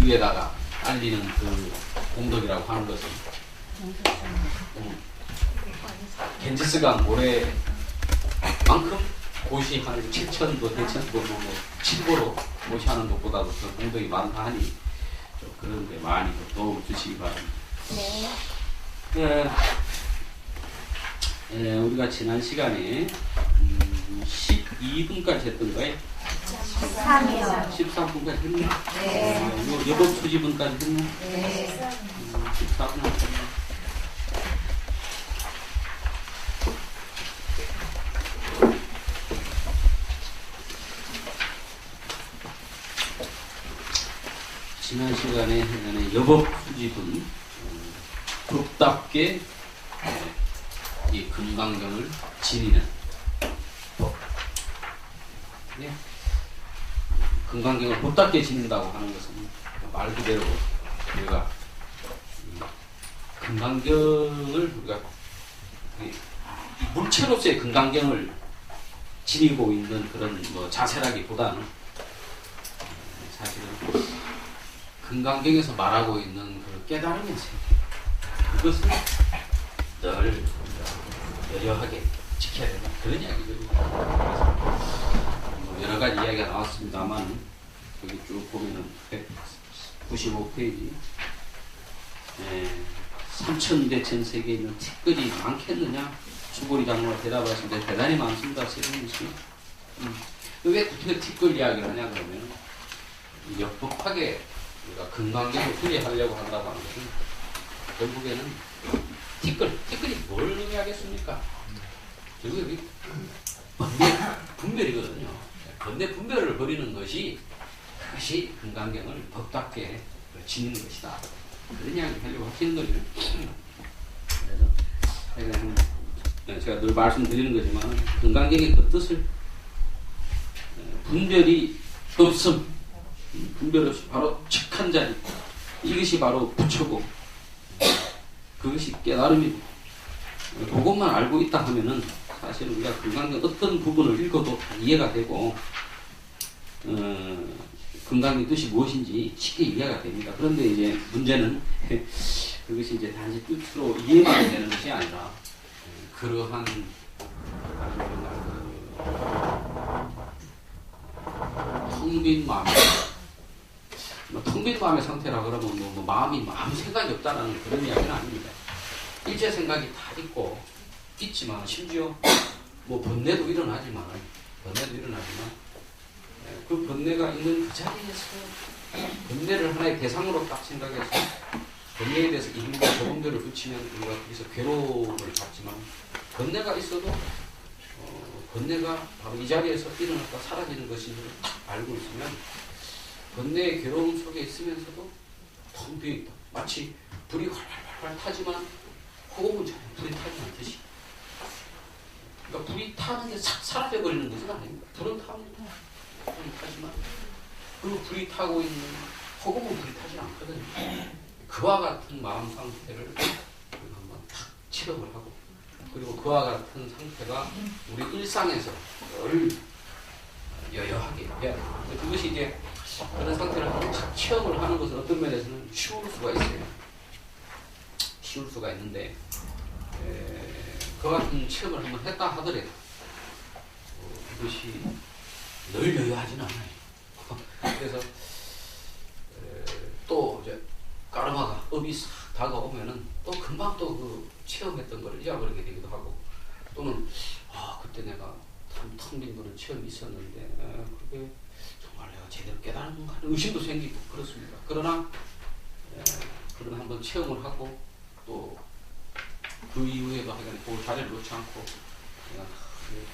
위에다가 알리는 그 공덕이라고 하는 것은 겐지스강 모래만큼 고시하는 7천도 대천도 뭐 7보로 고시하는 것보다도 더 공덕이 많다 하니 좀 그런데 많이 도움 주시기 바랍니다. 네. 우리가 지난 시간에 12분까지 했던 거예요. 13이요. 13분까지 했네. 네. 여법 수지분까지 했네. 네. 14분 했네. 지난 시간에 여법 수지분 법답게 이 금강경을 지니는 법. 네. 금강경을 법답게 지닌다고 하는 것은 말 그대로 우리가 금강경을 우리가 물체로서의 금강경을 지니고 있는 그런 뭐 자세라기보다는 사실은 금강경에서 말하고 있는 그 깨달음의 세계, 그것을 늘 여려하게 지켜야 된다, 그런 이야기죠. 뭐 여러 가지 이야기가 나왔습니다만 여기 쭉 보면은 195페이지 3천대천 세계에 있는 티끌이 많겠느냐? 주보리 장로가 대답하시는데 대단히 많습니다. 세분이시. 왜 구태 티끌 이야기를 하냐 그러면 역법하게 우리가 금강경을 분리하려고 한다고 하는 것은 결국에는 티끌이 뭘 의미하겠습니까? 결국에 분별이거든요. 근데 분별을 버리는 것이 그것이 금강경을 법답게 지니는 것이다. 그런 이야기를 하려고 하시는 거죠. 그래서 제가 늘 말씀드리는 거지만 금강경의 그 뜻을 분별이 없음, 분별 없이 바로 척한 자리, 이것이 바로 부처고 그것이 깨달음이고, 그것만 알고 있다 하면은 사실 우리가 금강경 어떤 부분을 읽어도 다 이해가 되고 금강경 뜻이 무엇인지 쉽게 이해가 됩니다. 그런데 이제 문제는 그것이 이제 단지 뜻으로 이해만 되는 것이 아니라 그러한 텅 빈 마음, 텅 빈 마음의 상태라 그러면 뭐 마음이 아무 생각이 없다는 그런 이야기는 아닙니다. 일체 생각이 다 있지만 심지어 뭐 번뇌도 일어나지만 그 번뇌가 있는 그 자리에서 번뇌를 하나의 대상으로 딱 생각해서 번뇌에 대해서 이름과 조금들을 붙이면 우리가 거기서 괴로움을 받지만, 번뇌가 있어도 번뇌가 바로 이 자리에서 일어났다 사라지는 것인 줄 알고 있으면 번뇌의 괴로움 속에 있으면서도 텅 비어있다. 마치 불이 활활 타지만 허공은 전혀 불이 타지 않듯이. 그러니까 불이 타는 게 싹 사라져버리는 것은 아닙니다. 불은 탑니다. 불이 타지만 그 불이 타고 있는 허공은 불이 타지 않거든요. 그와 같은 마음 상태를 한번 탁 체험을 하고, 그리고 그와 같은 상태가 우리 일상에서 늘 여여하게 해야 됩니다. 그것이 이제 그런 상태를 한번 탁 체험을 하는 것은 어떤 면에서는 쉬울 수가 있어요. 쉬울 수가 있는데 그와 같은 체험을 한번 했다 하더라도 그것이 늘 여여하지는 않아요. 그래서 또 이제 까르마가 업이 싹 다가오면은 또 금방 또 그 체험했던 걸 잊어버리게 되기도 하고, 또는 그때 내가 참 텅 빈 그런 체험이 있었는데 그게 정말 내가 제대로 깨달은 하는 의심도 생기고 그렇습니다. 그러나 한번 체험을 하고 또 그 이후에도 하여간 그 자리를 놓지 않고 그냥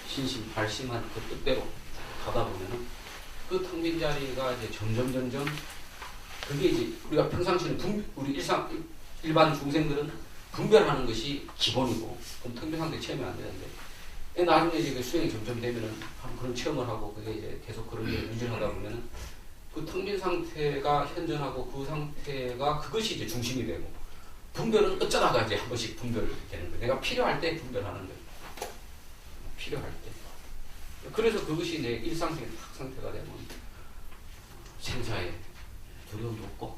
신심 발심한 그 뜻대로 가다 보면은 그 텅 빈 자리가 이제 점점 그게 이제 우리가 평상시는 우리 일반 중생들은 분별하는 것이 기본이고, 그럼 텅 빈 상태 체험이 안 되는데 나중에 이제 그 수행이 점점 되면은 그런 체험을 하고 그게 이제 계속 그런 게 유지를 하다 보면은 그 텅 빈 상태가 현존하고 그 상태가 그것이 이제 중심이 되고, 분별은 어쩌다가 이제 한 번씩 분별이 되는 거예요. 내가 필요할 때 분별하는 거예요. 필요할 때. 그래서 그것이 내 일상적인 상태가 되면 생사에 두려움도 없고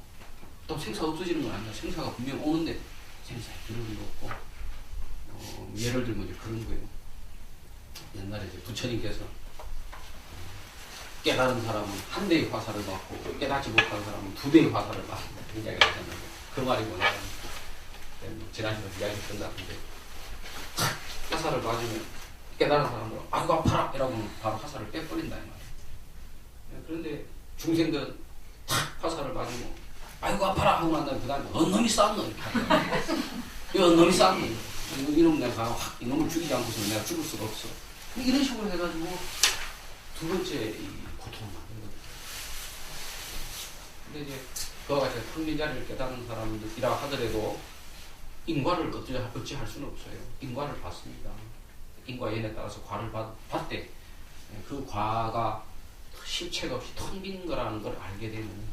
또 생사 없어지는 건 아니야. 생사가 분명 오는데 생사에 두려움도 없고 예를 들면 이제 그런 거예요. 옛날에 이제 부처님께서 깨달은 사람은 한 대의 화살을 받고 깨닫지 못한 사람은 두 대의 화살을 받는다. 이야기를 하잖아요. 그 말이 뭐냐면 지난 시간에 이야기 듣는다는데 화살을 맞으면 깨달은 사람들은 아이고 아파라 이라고 바로 화살을 빼버린다 이 말이에요. 그런데 중생들은 탁 화살을 맞으면 아이고 아파라 하고 난 다음에 그 다음에 놈이 쌌노 이렇게 하거든요. 놈이 쌌노 이놈 내가 확 이놈을 죽이지 않고서는 내가 죽을 수가 없어. 이런 식으로 해가지고 두 번째 이 고통을 만든 거예요. 근데 이제 그와 같이 평민자리를 깨닫는 사람들이라 하더라도 인과를 어찌할 수는 없어요. 인과를 받습니다. 인과연에 따라서 과를 받되 그 과가 실체가 없이 텅 빈 거라는 걸 알게 되면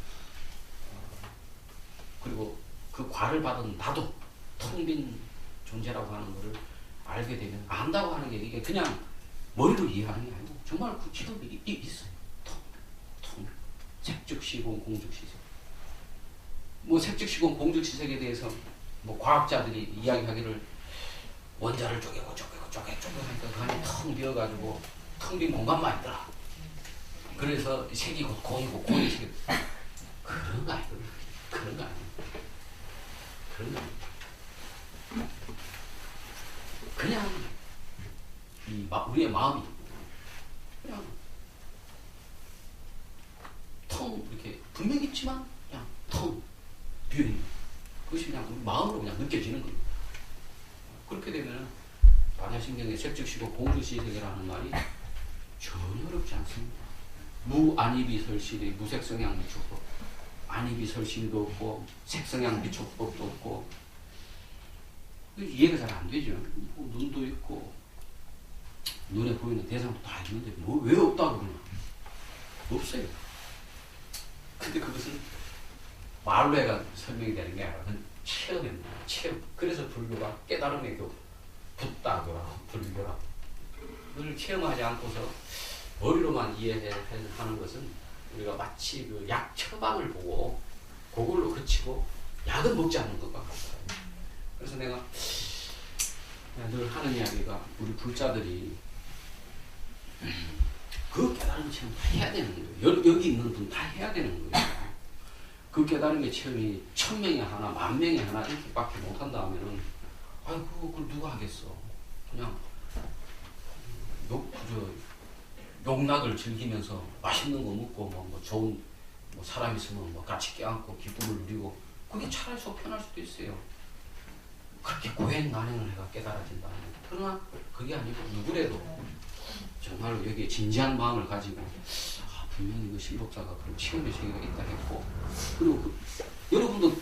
그리고 그 과를 받은 나도 텅 빈 존재라고 하는 것을 알게 되면 안다고 하는 게 이게 그냥 머리로 이해하는 게 아니고 정말 그 지도이 있어요. 텅 색즉시공 공즉시색. 뭐 색즉시공 공즉시색에 대해서 뭐 과학자들이 이야기하기를 원자를 쪼개고 하니까 그 안에 텅 비어가지고 텅 빈 공간만 있더라. 그래서 색이 곧 공이고 공이 색이 그런 거 아니거든. 그런 거 아니에요. 그런 거 아니에요. 그냥 우리의 마음이 그냥 텅 이렇게 분명히 있지만 그냥 텅 비어있는 그것이 그냥 우리 마음으로 그냥 느껴지는 거예요. 그렇게 되면 반야신경의 색즉시고 공즉시색이라는 말이 전혀 어렵지 않습니다. 무안입이설실의 무색성향 미촉법, 안입이설실도 없고 색성향 미촉법도 없고 이해가 잘 안 되죠. 눈도 있고 눈에 보이는 대상도 다 있는데 왜 없다고 그러나? 없어요. 근데 그것은 말로 해가 설명이 되는 게 아니라 체험입니다. 체험. 그래서 불교가 깨달음의 교, 붓다교라고 불교라고. 그걸 체험하지 않고서 머리로만 이해하는 것은 우리가 마치 그 약 처방을 보고 그걸로 그치고 약은 먹지 않는 것과 같아요. 그래서 내가 늘 하는 이야기가 우리 불자들이 그 깨달음 체험 다 해야 되는 거예요. 여기 있는 분 다 해야 되는 거예요. 그 깨달음의 체험이 1000명이 하나, 10,000명이 하나 이렇게밖에 못한다 하면은 아이고 그걸 누가 하겠어. 그냥 욕락을 즐기면서 맛있는 거 먹고 뭐 좋은 뭐 사람 있으면 뭐 같이 껴안고 기쁨을 누리고 그게 차라리 속 편할 수도 있어요. 그렇게 고행난행을 해가 깨달아진다. 그러나 그게 아니고 누구래도 정말로 여기에 진지한 마음을 가지고 분명히 그 신법사가 그런 체험의 세계가 있다 했고 그리고 여러분도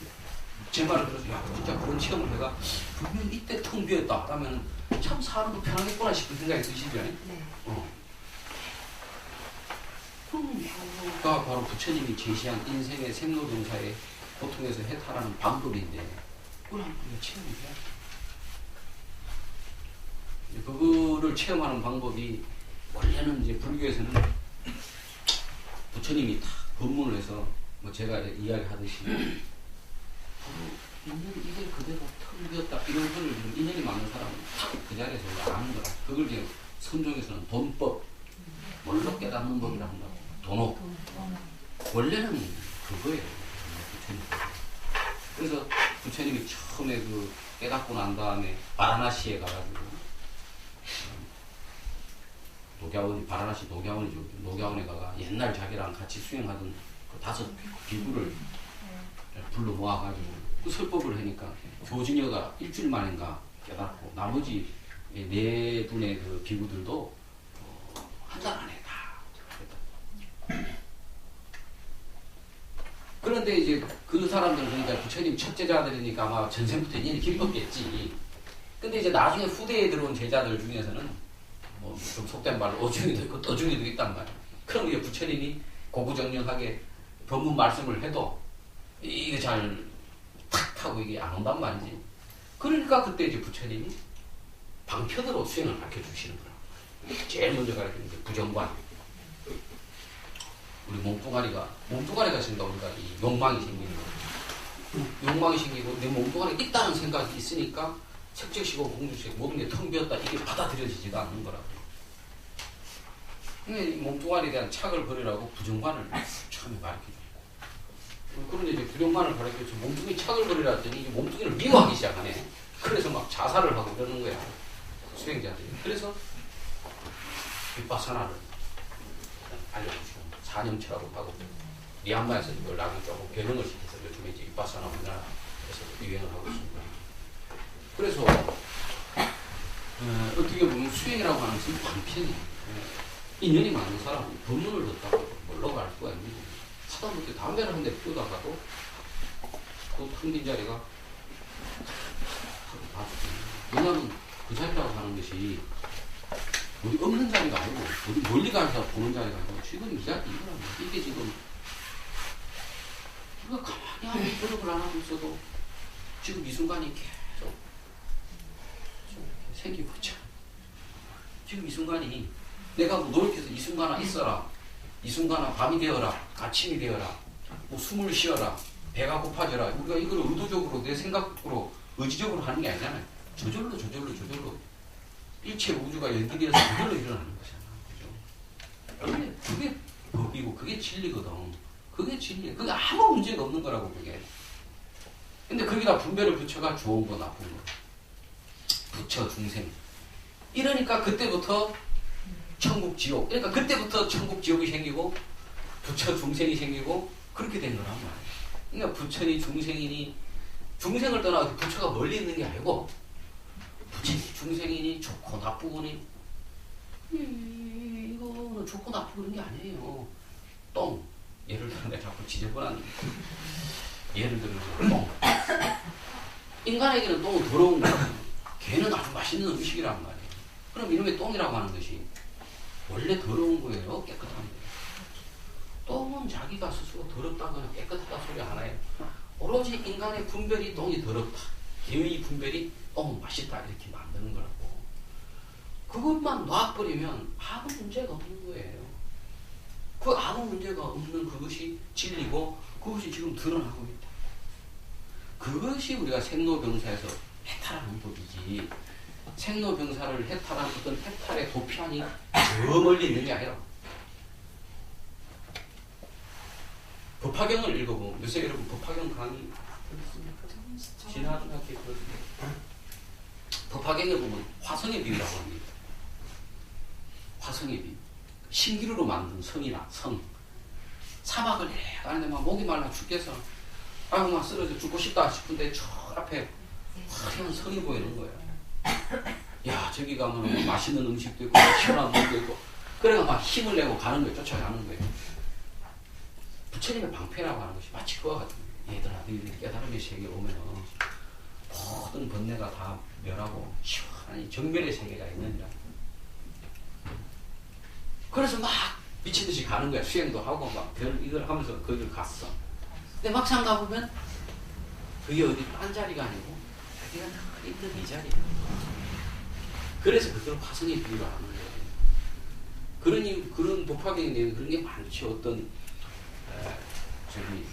제 말을 들어서 야 진짜 그런 체험을 해가 분명히 이때 텅 비었다 하면 참 사람도 편하겠구나 싶은 생각이 드시죠? 네. 그가 바로 부처님이 제시한 인생의 생로병사의 고통에서 해탈하는 방법인데 그걸 한번 체험해야 돼. 그거를 체험하는 방법이 원래는 이제 불교에서는 부처님이 다 법문을 해서 뭐 제가 이야기하듯이 이게 그대로 텅 비었다 이런 소리를 들으면 인연이 많은 사람은 탁 그 자리에서 아는 거라. 그걸 이제 선종에서는 돈법, 원로 깨닫는 법이라 한다고. 돈업. 원래는 그거예요. 부처님. 그래서 부처님이 처음에 그 깨닫고 난 다음에 바라나시에 가가지고 바라나시 녹야원이죠. 녹야원에 가가 옛날 자기랑 같이 수행하던 그 5 비구를 불러 모아가지고 그 설법을 하니까 교진여가 일주일 만인가 깨닫고 나머지 4분의 그 비구들도 한 달 안에 다 깨닫고. 그런데 이제 그 사람들은 그러니까 부처님 첫 제자들이니까 아마 전생부터 인연이 깊었겠지. 근데 이제 나중에 후대에 들어온 제자들 중에서는 뭐 좀 속된 말로 어중이도 있고 떠중이도 있단 말이야. 그럼 이제 부처님이 고구정령하게 법문 말씀을 해도 이게 잘 탁 타고 이게 안 온단 말이지. 그러니까 그때 이제 부처님이 방편으로 수행을 가르쳐 주시는 거야. 제일 먼저 가르치는 게 부정관. 우리 몸뚱아리가 생긴다 우리가 이 욕망이 생기는 거야. 욕망이 생기고 내 몸뚱아리에 있다는 생각이 있으니까 색적시고 공주색 모든 게 텅 비었다 이게 받아들여지지가 않는 거라고. 이 몸뚱아리에 대한 착을 버리라고 부정관을 처음에 가르쳐주고 그런데 이제 부정관을 가르쳐서 몸뚱이 착을 버리라 했더니 이제 몸뚱이를 미워하기 시작하네. 그래서 막 자살을 하고 그러는 거야 수행자들이. 그래서 윗바사나를 알려주시고 4년치라고 하고 미얀마에서 이걸 나중에 조금 변형을 시켜서 요즘에 이제 윗바사나 우리나라에서 유행을 하고 있습니다. 그래서 어떻게 보면 수행이라고 하는 것은 방편이에요. 인연이 많은 사람은 법문을 듣다고 뭘로 알 수가 있는 거예요. 하다못해 담배를 한 대 피우다가도 그 텅 빈 자리가 다 왜냐하면 그 자리라고 하는 것이 우리 없는 자리가 아니고 우리 멀리 가서 보는 자리가 아니고 지금 이 자리 이거란 말이야. 이게 지금 우리가 가만히 아무 노력을 안 하고 있어도 지금 이 순간이 계속 생기고 있잖아. 지금 이 순간이 내가 뭐 노력해서 이 순간아 있어라. 이 순간아 밤이 되어라. 아침이 되어라. 뭐 숨을 쉬어라. 배가 고파져라. 우리가 이걸 의도적으로 내 생각으로 의지적으로 하는 게 아니잖아요. 저절로 일체 우주가 연기되어서 그걸로 일어나는 거잖아. 그게 법이고 그게 진리거든. 그게 진리야. 그게 아무 문제가 없는 거라고 그게. 근데 거기다 분별을 붙여가 좋은 거 나쁜 거. 부처 중생. 이러니까 그때부터 천국 지옥. 그러니까 그때부터 천국 지옥이 생기고 부처 중생이 생기고 그렇게 된 거란 말이야. 그러니까 부처니 중생이니 중생을 떠나서 부처가 멀리 있는 게 아니고 부처니 중생이니 좋고 나쁘고니 이거는 좋고 나쁘고 그런 게 아니에요. 똥. 예를 들어 내가 자꾸 지저분한 예를 들어서 똥. 인간에게는 똥은 더러운 거야. 걔는 아주 맛있는 음식이란 말이에요. 그럼 이놈의 똥이라고 하는 것이 원래 더러운 거예요? 깨끗한 거예요? 똥은 자기가 스스로 더럽다거나 깨끗하다 소리 안 해요. 오로지 인간의 분별이 똥이 더럽다. 개의 분별이 똥은 맛있다. 이렇게 만드는 거라고. 그것만 놔버리면 아무 문제가 없는 거예요. 그 아무 문제가 없는 그것이 진리고 그것이 지금 드러나고 있다. 그것이 우리가 생로병사에서 해탈하는 법이지. 생로병사를 해탈한 어떤 해탈의 도피안이 저 멀리 있는 게 아니라 법화경을 읽어보면 요새 여러분 법화경 강의 지난 학기에 법화경에 보면 화성의 비유라고 합니다. 화성의 비유. 신기루로 만든 성이나 성. 사막을 가는데 막 목이 말라 죽겠어. 아이고 막 쓰러져 죽고 싶다 싶은데 저 앞에 화려한 성이 보이는 거예요. 야 저기 가면 맛있는 음식도 있고 시원한 물도 있고 그래가 막 힘을 내고 가는 거예요. 쫓아가는 거예요. 부처님의 방패라고 하는 것이 마치 그와 같은 거예요. 얘들아 너희들이 깨달음의 세계에 오면 모든 번뇌가 다 멸하고 시원한 정멸의 세계가 있느니라. 그래서 막 미친듯이 가는 거야. 수행도 하고 막 이걸 하면서 거기를 갔어. 근데 막상 가보면 그게 어디 딴 자리가 아니고 자기가 늘 있는 이 자리야. 그래서 그걸 화성의 비유를 하는 거예요. 그런 법화경에 대한 그런 게 많죠. 어떤 저기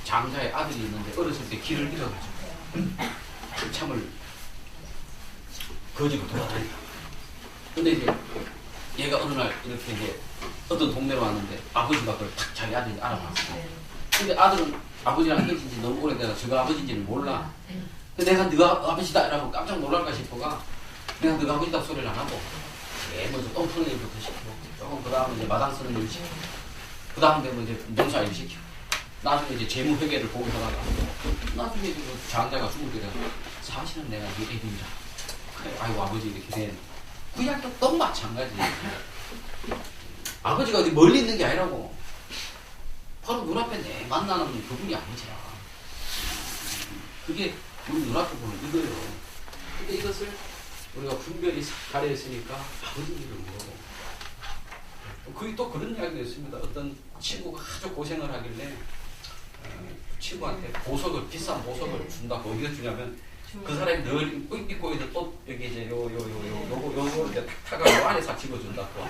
장자의 아들이 있는데 어렸을 때 길을 잃어가지고 참을 거지로 돌아다니다. 근데 이제 얘가 어느 날 이렇게 이제 어떤 동네로 왔는데 아버지가 그걸 탁 자기 아들인지 알아봤어. 근데 아들은 아버지랑 헤어진 지 너무 오래돼서 저가 아버지인지는 몰라. 근데 내가 네가 아버지다 라고 깜짝 놀랄까 싶어가 내가 네가 아버지다 소리를 안 하고 제일 먼저 똥 푸는 일부터 시키고 조금 그 다음에 이제 마당 쓰는 일 시키고 그 다음 되면 이제 농사 일 시키고 나중에 이제 재무회계를 보고 하다가 나중에 이제 장자가 죽을 때 내가 사실은 내가 네 애인자 그래 아이고 아버지 이렇게 된 그 이야기도 똥 마찬가지. 아버지가 어디 멀리 있는 게 아니라고 바로 눈앞에 내 만나는 그분이 아버지야. 그게 우리 눈앞에 보는 이거예요. 근데 이것을 우리가 분별이 가려있으니까 아버지를 물어보고 그게 또 그런 이야기가 있습니다. 어떤 친구가 아주 고생을 하길래 친구한테 보석을 비싼 보석을 준다고 어디다 주냐면 그 사람이 늘 입고 있는 또 여기 이제 요거 이제 탁 타가 요 안에 싹 집어준다고.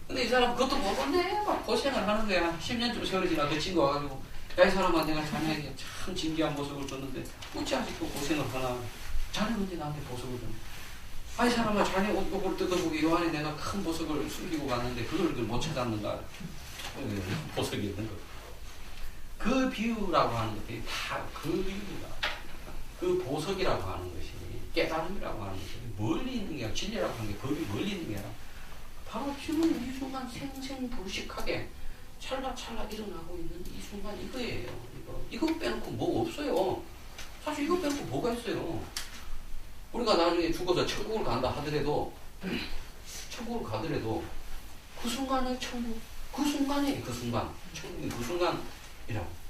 근데 이 사람 그것도 모르네 막 고생을 하는 거야. 10년쯤 세월이 지나 그 친구 와가지고 야, 이 사람아, 내가 자네에게 참 진귀한 보석을 줬는데 어찌 아직도 고생을 하나? 자네 언제 나한테 보석을 줬냐? 아, 이 사람아, 자네 옷복을 뜯어보기 요 안에 내가 큰 보석을 숨기고 갔는데 그걸 못 찾았는가? 보석이 있는 거. 그 비유라고 하는 것들이 다 그 비유가, 그 보석이라고 하는 것이 깨달음이라고 하는 것이 멀리 있는 게 아니라, 진리라고 하는 게 거기 멀리 있는 게 아니라 바로 지금 이 순간 생생불식하게 찰나찰나 일어나고 있는 이 순간 이거예요. 이거 빼놓고 뭐 없어요. 사실 이거 빼놓고 뭐가 있어요. 우리가 나중에 죽어서 천국을 간다 하더라도, 천국을 가더라도 그 순간에 천국, 그 순간에 그 순간, 천국이 그 순간이라고.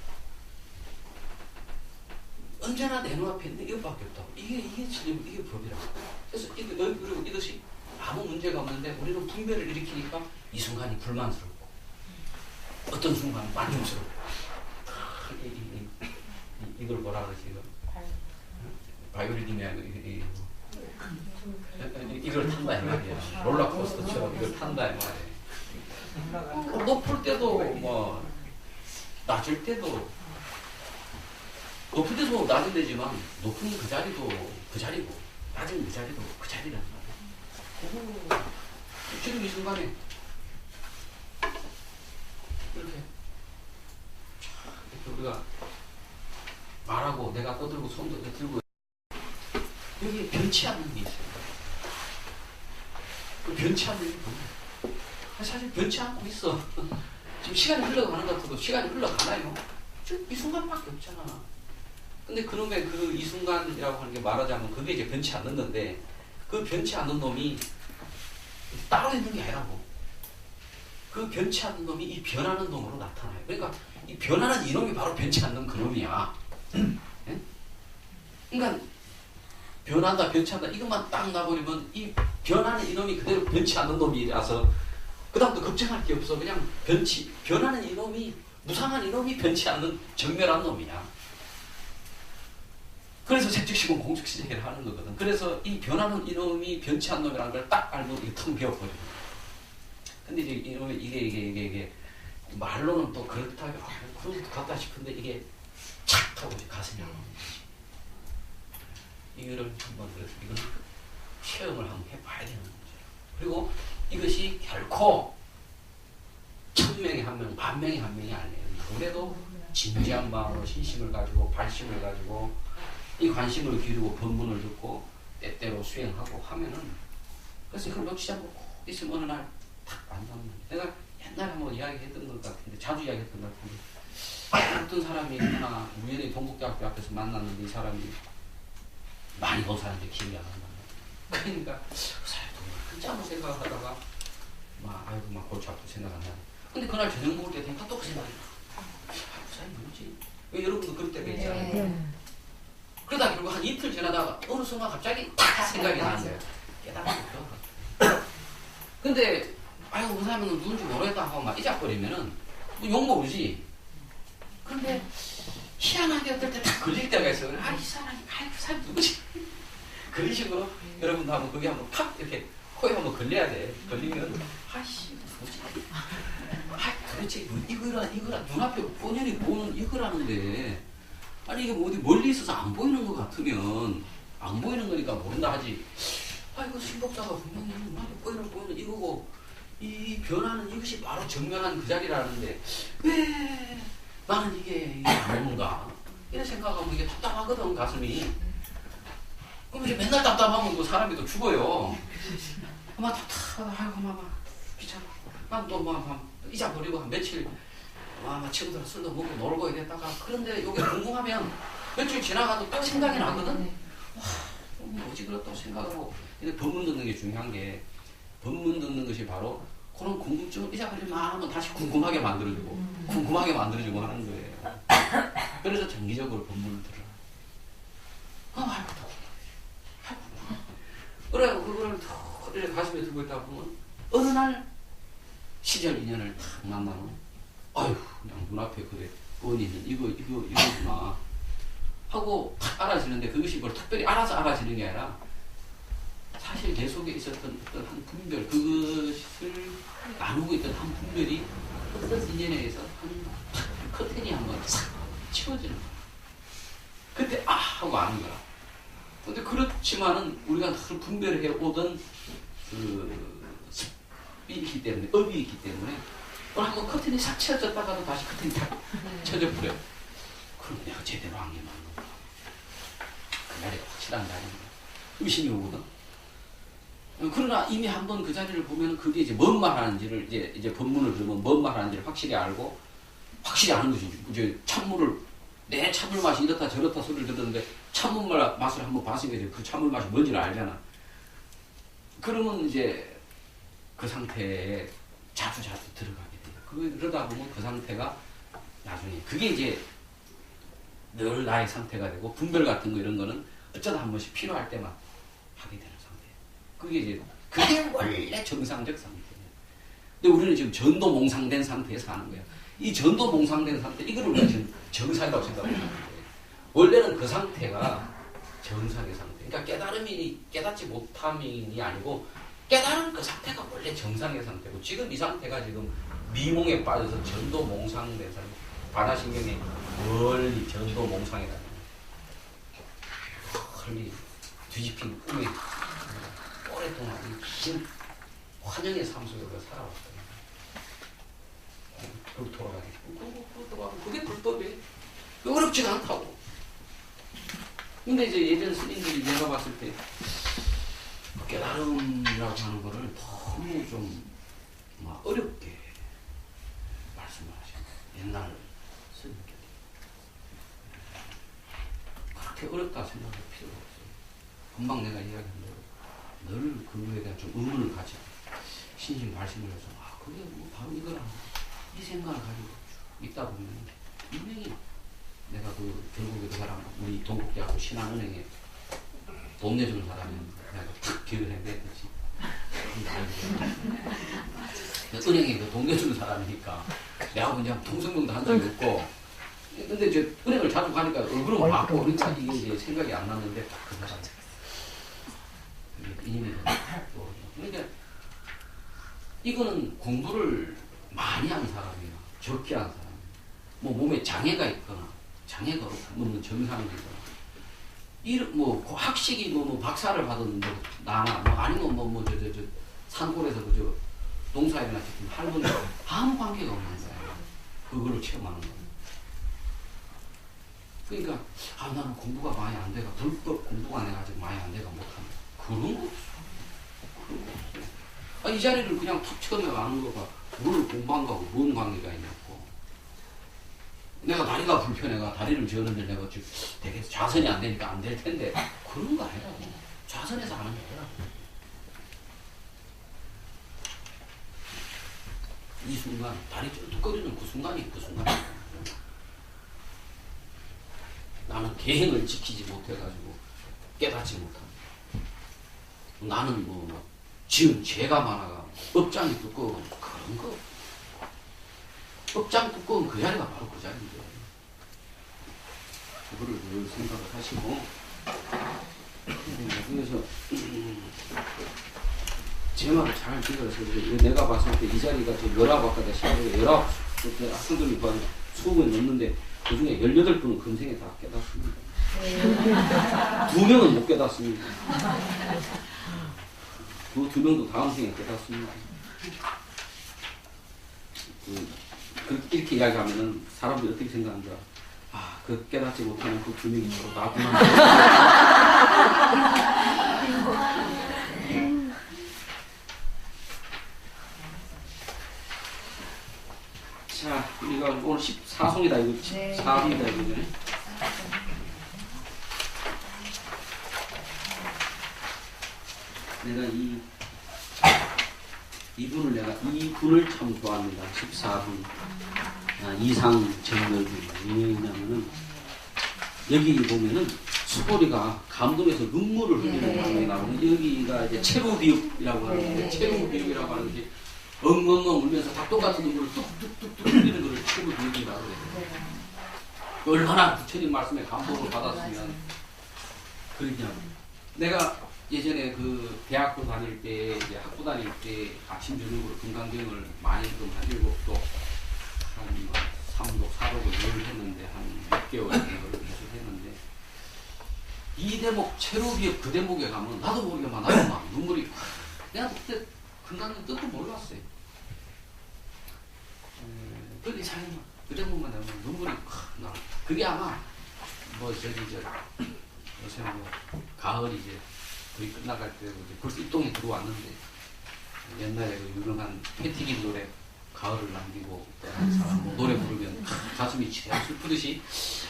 언제나 내 눈앞에 있는 이것밖에 없다고. 이게 진리고 이게 법이라고. 그래서 그리고 이것이 아무 문제가 없는데 우리는 분별을 일으키니까 이 순간이 불만스럽고 어떤 순간은 만족스럽고. 이걸 뭐라 그러지? 바이오리듬이 아니고 이걸 탄다 이 말이야. 롤러코스터처럼 이걸 탄다 이 말이야. 높을 때도 뭐 낮을 때도 높은 데서 낮은 데지만 높은 그 자리도 그 자리고 낮은 그 자리도 그 자리란 말이야. 지금 이 순간에 이렇게 우리가 말하고 내가 떠들고 손도 들고 여기 변치 않는 게 있어요. 그 변치 않는 게 뭐예요? 사실 변치 않고 있어. 지금 시간이 흘러가는 것 같아도 시간이 흘러가나요? 지금 이 순간밖에 없잖아. 근데 그놈의 그 이 순간이라고 하는 게 말하자면 그게 이제 변치 않는 건데 그 변치 않는 놈이 따로 있는 게 아니라고. 그 변치 않는 놈이 이 변하는 놈으로 나타나요. 그러니까 이 변하는 이놈이 바로 변치 않는 그놈이야. 예? 그러니까 변한다 변치한다 이것만 딱 놔버리면 이 변하는 이놈이 그대로 변치 않는 놈이라서 그 다음부터 걱정할 게 없어. 그냥 변하는 이놈이 무상한 이놈이 변치 않는 정멸한 놈이야. 그래서 색즉시공 공즉시제를 하는 거거든. 그래서 이 변하는 이놈이 변치 않는 놈이라는 걸 딱 알고 이게 텅 비어버려. 근데 이제 이놈이 이게 말로는 또 그렇다 그런 것도 같다 싶은데 이게 착 하고 가슴이 아픈 거지. 이거를 한번 그래서 이건 체험을 한번 해봐야 되는 문제예요. 그리고 이것이 결코 1000명에 1명, 10,000명에 1명이 아니에요. 그래도 진지한 마음으로 신심을 가지고 발심을 가지고 이 관심을 기울이고 본문을 듣고 때때로 수행하고 하면은 그래서 이걸 놓치지 않고 꼭 있으면 어느 날 탁 안다는 거예요. 내가 옛날에 한번 이야기했던 것 같은데 자주 이야기했던 것 같은데 어떤 사람이 하나 우연히 동국대학교 앞에서 만났는데 이 사람이 많이 본 사람인데 기억이 안 난다. 그러니까 그 사람이 정말 한참을 생각하다가 막 골치 아프고 생각 안 나네. 근데 그날 저녁 먹을 때 되니까 또 그 생각이 나. 그 사람이 누구지? 왜 여러분도 그럴 때가 있잖아요. 그러다 결국 한 이틀 지나다가 어느 순간 갑자기 딱 생각이 나는 거예요. 깨달았어. 근데 그 사람은 누군지 모르겠다 하고 막 이작거리면은 욕 먹으지. 근데 희한하게 어떨 때 딱 걸릴 때가 있어요. 이 사람이 그 사람이 누구지? 그런 식으로 여러분도 한번 거기 한번 팍 이렇게 코에 한번 걸려야 돼. 걸리면 뭐지? 도대체 이거라 눈앞에 뻔히 보는 이거라는데 아니 이게 뭐 어디 멀리 있어서 안 보이는 것 같으면 안 보이는 거니까 모른다 하지. 이거 신복자가 분명히 눈앞에 보이는 이거고 이 변화는 이것이 바로 정면한 그 자리라는데 왜 나는 이게 안 오는가 이런 생각하면 이게 답답하거든 가슴이. 그럼 이제 맨날 답답하면 그 사람이 또 죽어요. 막 답답하고 막 귀찮아. 또 잊어버리고 한 며칠 친구들 술도 먹고 놀고 이랬다가 그런데 여기 궁금하면 며칠 지나가도 또 생각이 나거든. 뭐지 그래 또 생각하고. 근데 법문 듣는 게 중요한 게 법문 듣는 것이 바로 그런 궁금증을 잊어버리면 하면 다시 궁금하게 만들어주고 궁금하게 만들어주고 하는 거예요. 그래서 정기적으로 법문을 들어요. 그래 그거를 더 가슴에 들고 있다 보면 어느 날 시절 인연을 탁 만나면 그냥 눈앞에 그래 뻔히 있는 이거구나 하고 탁 알아지는데 그것이 뭘 특별히 알아서 알아지는 게 아니라 사실 내 속에 있었던 어떤 한 분별 그것을 나누고 있던 한 분별이 어떤 인연에 의해서 한 커튼이 한번 싹 치워지는 거야. 그때 아 하고 아는 거야. 근데 그렇지만은 우리가 늘 분별해 오던 그 습이 있기 때문에, 업이 있기 때문에 오늘 한번 커튼이 싹 치워졌다가도 다시 커튼이 탁 쳐져 버려. 그럼 내가 제대로 한 게 맞는가? 그날이 확실한 날인가? 의심이 오거든. 그러나 이미 한번 그 자리를 보면 그게 이제 뭔 말 하는지를 이제 본문을 들으면 뭔 말 하는지를 확실히 알고 확실히 아는 것이지. 이제 찬물을 내 찬물 맛이 이렇다 저렇다 소리를 들었는데 찬물 맛을 한번 봤으니까 이제 그 찬물 맛이 뭔지를 알잖아. 그러면 이제 그 상태에 자주 들어가게 돼. 그러다 보면 그 상태가 나중에 그게 이제 늘 나의 상태가 되고 분별 같은 거 이런 거는 어쩌다 한 번씩 필요할 때만 하게 되는 상태. 그게 원래 정상적 상태예요. 근데 우리는 지금 전도몽상된 상태에서 하는 거야. 이 전도몽상된 상태, 이거를 우리가 지금 정상이라고 생각하는 거예요. 원래는 그 상태가 정상의 상태. 그러니까 깨닫지 못함이 아니고 깨달은 그 상태가 원래 정상의 상태고 지금 이 상태가 지금 미몽에 빠져서 전도몽상된 상태. 반화신경이 멀리 전도몽상이다. 멀리 뒤집힌 꿈에 오랫동안 긴 환영의 삶 속에서 살아왔거든요. 그렇게 돌아가겠고 그게 불법이에요. 어렵지가 않다고. 근데 이제 예전 스님들이 내가 봤을 때 깨달음이라고 하는 거를 너무 좀 어렵게 말씀을 하시는 거예요. 옛날 스님들이. 그렇게 어렵다 생각할 필요가 없어요. 금방 내가 이야기한 대로 늘 그거에 대한 좀 의문을 가지고 신신 말씀을 해서 그게 뭐 바로 이거라 이 생각을 가지고 있다 보면 분명히 내가 결국에 그 사람 우리 동국대하고 신한은행에 돈 내주는 사람이 내가 탁 기억을 해냈듯이 은행에 돈 내주는 사람이니까 내가 그냥 통성명도 한 적이 없고 근데 이제 은행을 자주 가니까 얼굴은 봤고 그러니까 이게 이제 생각이 안 났는데 그 사람 이념이 그러니까 이거는 공부를 많이 한 사람이야. 적게 한 사람. 뭐 몸에 장애가 있거나 장애가 없는 정상이거나 학식이 뭐 박사를 받은 나나 아니면 저 산골에서 그저 농사일이나 지금 할머니 아무 관계가 없는 거야. 그거를 체험하는 거야. 그러니까 나는 공부가 많이 안 돼가 불법 공부가 내가 아직 많이 안 돼가 못한다. 그런 거 없어. 이 자리를 그냥 탁 처음에 가는 거가 뭘 공부한 거하고 뭔 관계가 있냐고. 내가 다리가 불편해가 다리를 지었는데 내가 지금 되게 좌선이 안 되니까 안 될 텐데 그런 거 아니라고. 좌선에서 하는 게 아니라 이 순간 다리 쫀득거리는 그 순간이 그 순간이야. 나는 계행을 지키지 못해가지고 깨닫지 못한다. 나는 지은 죄가 많아가 업장이 두꺼운 그런 거. 업장 두꺼운 그 자리가 바로 그 자리인데 그거를 늘 생각을 하시고 그래서 제 말을 잘 들어서 내가 봤을 때 이 자리가 열아홉 아까 시간에 19 학생들이 수업에 넣는데 그 중에 18분은 금생에 다 깨닫습니다. 2명은 못 깨닫습니다. 그 2명도 다음 생에 깨닫습니다. 이렇게 이야기하면은 사람들이 어떻게 생각하는 줄 알아? 그 깨닫지 못하는 그 2명이 서로 나구나. 자, 우리가 오늘 14송이다, 이거 14송이다, 이거. 내가 이분을 참 좋아합니다. 14분. 이상 정렬분. 왜냐면은, 여기 보면은, 수고리가 감동해서 눈물을 흘리는 장면이 나오는 여기가 이제 체루비읍이라고 하는데, 체루비읍이라고 하는 게 엉엉엉 울면서 다 똑같은 눈물을 뚝뚝뚝뚝 흘리는 것을 체루비읍이라고 해요. 얼마나 부처님 말씀에 감동을 받았으면, 그러냐고. 내가 예전에 그 대학교 다닐 때, 이제 학부 다닐 때 아침 저녁으로 금강경을 많이 좀 한 7도 한 3독, 4독을 늘 했는데 한 6개월 정도를 계속 했는데 이 대목 체로비업 그 대목에 가면 나도 모르게 나도 막 눈물이 내가 그때 금강경 뜻도 몰랐어요. 그 이상해 그 대목만 되면 눈물이 확 나. 그게 아마 뭐 저기 요새 뭐 가을 이제 거의 끝나갈 때 벌써 입동에 들어왔는데 옛날에 그 유명한 패티김 노래 가을을 남기고 떠난 사람 노래 부르면 가슴이 치대어 슬프듯이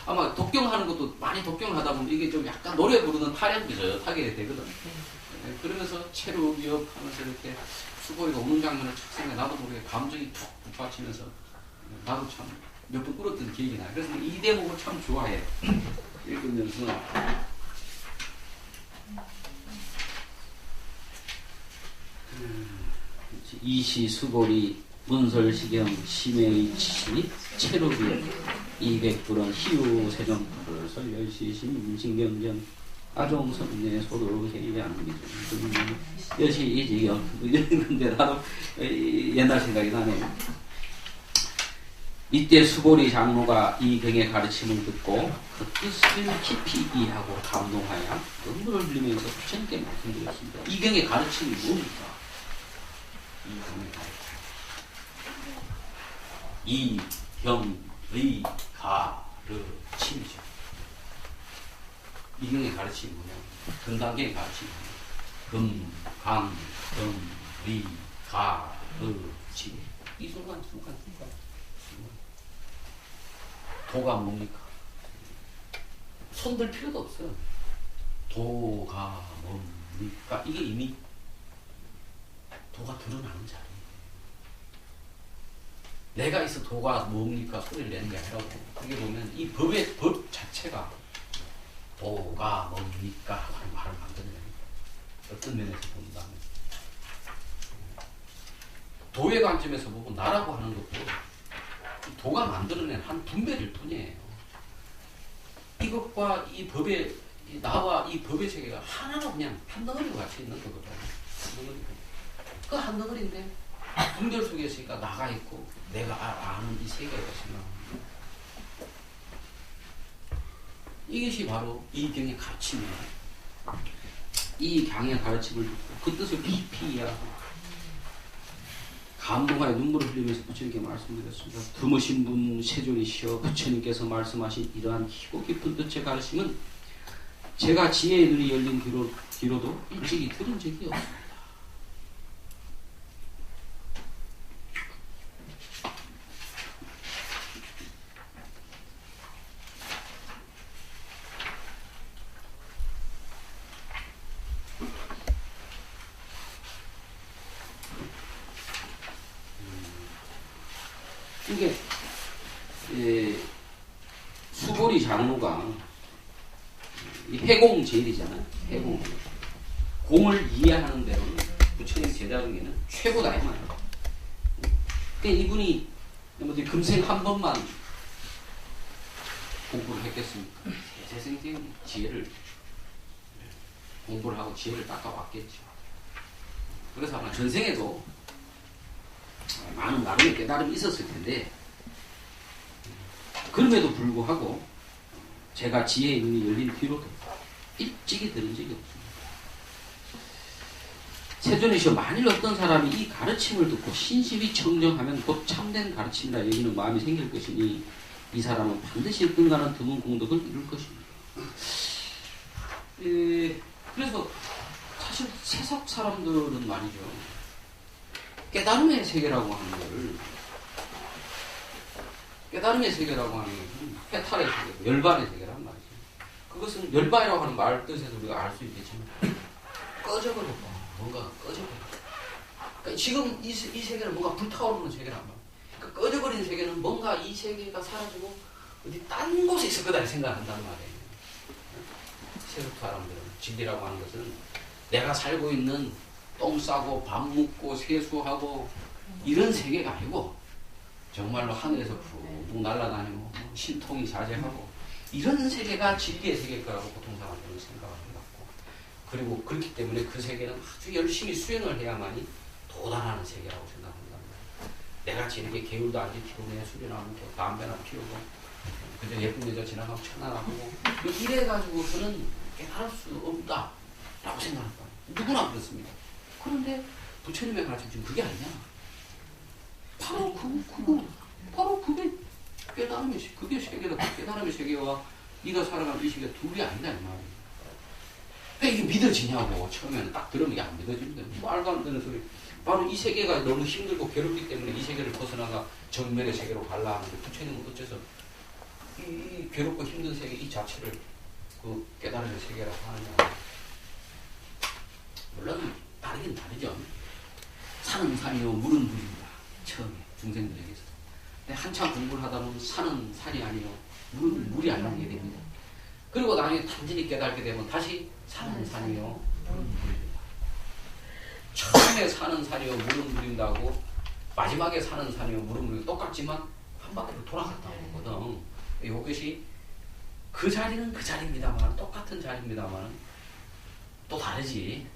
아마 독경하는 것도 많이 독경을 하다 보면 이게 좀 약간 노래 부르는 타령 비슷하게 되거든. 그러면서 체로비업 하면서 이렇게 수고리가 오는 장면을 착 생각해 나도 모르게 감정이 툭 북받치면서 나도 참 몇 번 울었던 기억이 나요. 그래서 이 대목을 참 좋아해. 읽으면서 이시 수고리 문설시경 심해의 치시 체로비업 200불은 희우 세정풀을 설열시심 신경전 아종선내 소도해양미중 여시이지경 이런 건데 나도 옛날 생각이 나네요. 이때 수고리 장로가 이 경의 가르침을 듣고 그 뜻을 깊이 이해하고 감동하여 눈물을 흘리면서 부처님께 말씀드렸습니다. 이 경의 가르침이 뭡니까? 이 경의 가르침. 이경의 가르침이죠. 이 경의 가르침이 뭐냐? 금강경의 가르침이 뭐냐? 금, 리, 가르침. 이 순간. 도가 뭡니까? 손들 필요도 없어요. 도가 뭡니까? 이게 이미 도가 드러나는 자리예요. 내가 있어 도가 뭡니까? 소리를 내는 게 아니라고. 그게 보면 이 법 자체가 도가 뭡니까? 하는 말을 만들어내는 거예요. 어떤 면에서 본다면 도의 관점에서 보고 나라고 하는 것도 도가 만들어낸 한 분배일 뿐이에요. 이것과 이 법의 나와 이 법의 세계가 하나로 그냥 한 덩어리와 같이 있는 거거든요. 한 덩어리. 그 한 덩어리인데 분별 속에 있으니까 나가 있고 내가 아는 이 세계가 있으면 이것이 바로 이 경의 가르침이에요. 이 강의 가르침을 듣고 그 뜻을 깊이 이해하고 감동하여 눈물을 흘리면서 부처님께 말씀드렸습니다. 드무신 분 세존이시여 부처님께서 말씀하신 이러한 깊고 깊은 뜻의 가르침은 제가 지혜의 눈이 열린 뒤로도 일찍이 들은 적이 없습니다. 이게 수고리 장로가 해공제일이잖아요. 해공. 공을 이해하는 대로는 부처님 제자 중에는 최고다 이 말이에요. 그러니까 이분이 금생 한 번만 공부를 했겠습니까? 세생생 지혜를 공부를 하고 지혜를 닦아왔겠죠. 그래서 아마 전생에도 많은 나름의 깨달음이 있었을 텐데 그럼에도 불구하고 제가 지혜의 눈이 열린 뒤로도 일찍이 들은 적이 없습니다. 세존이시여 만일 어떤 사람이 이 가르침을 듣고 신심이 청정하면 곧 참된 가르침이라 여기는 마음이 생길 것이니 이 사람은 반드시 끝나는 드문 공덕을 이룰 것입니다. 그래서 사실 세상 사람들은 말이죠. 깨달음의 세계라고 하는 것을 깨달음의 세계라고 하는 것은 해탈의 세계고 열반의 세계란 말이죠. 그것은 열반이라고 하는 말 뜻에서 우리가 알 수 있겠지만 꺼져버렸다. 뭔가 꺼져버렸다. 그러니까 지금 이 세계는 뭔가 불타오르는 세계란 말이에요. 그러니까 꺼져버린 세계는 뭔가 이 세계가 사라지고 어디 딴 곳에 있을 거다 생각한단 말이에요. 세속 사람들은 진리라고 하는 것은 내가 살고 있는 똥 싸고 밥 먹고 세수하고 이런 세계가 아니고 정말로 하늘에서 푹 날아다니고 신통이 자제하고 이런 세계가 진리의 세계일 거라고 보통 사람들은 생각을 해갖고 그리고 그렇기 때문에 그 세계는 아주 열심히 수행을 해야만이 도달하는 세계라고 생각한단 말이에요. 내가 지르게 개울도 안 지키고 내 술이나 먹고 담배나 피우고 그저 예쁜 여자 지나가면 천안하고 이래가지고서는 깨달을 수 없다라고 생각할 거예요. 누구나 그렇습니다. 그런데 부처님의 가르침 지금 그게 아니냐. 바로 바로 그게 깨달음의 그게 세계다. 깨달음의 세계와 네가 살아가는 이 세계가 둘이 아니다 이 말이에요. 왜 이게 믿어지냐고. 처음에는 딱 들으면 이게 안 믿어집니다. 말도 안 되는 소리. 바로 이 세계가 너무 힘들고 괴롭기 때문에 이 세계를 벗어나가 정면의 세계로 갈라 하는데 부처님은 어째서 이 괴롭고 힘든 세계 이 자체를 그 깨달음의 세계라고 하느냐. 물론 다르긴 다르죠. 산은 산이요 물은 물입니다. 처음에 중생들에게서. 근데 한참 공부를 하다 보면 산은 산이 아니요 물은 물이 아니게 됩니다. 그리고 나중에 단순히 깨닫게 되면 다시 산은 산이요 물은 물입니다. 처음에 산은 산이요 물은 물인다고 마지막에 산은 산이요 물은 물이 똑같지만 한 바퀴로 돌아갔다고 하거든. 이것이 그 자리는 그 자리입니다만 똑같은 자리입니다만 또 다르지.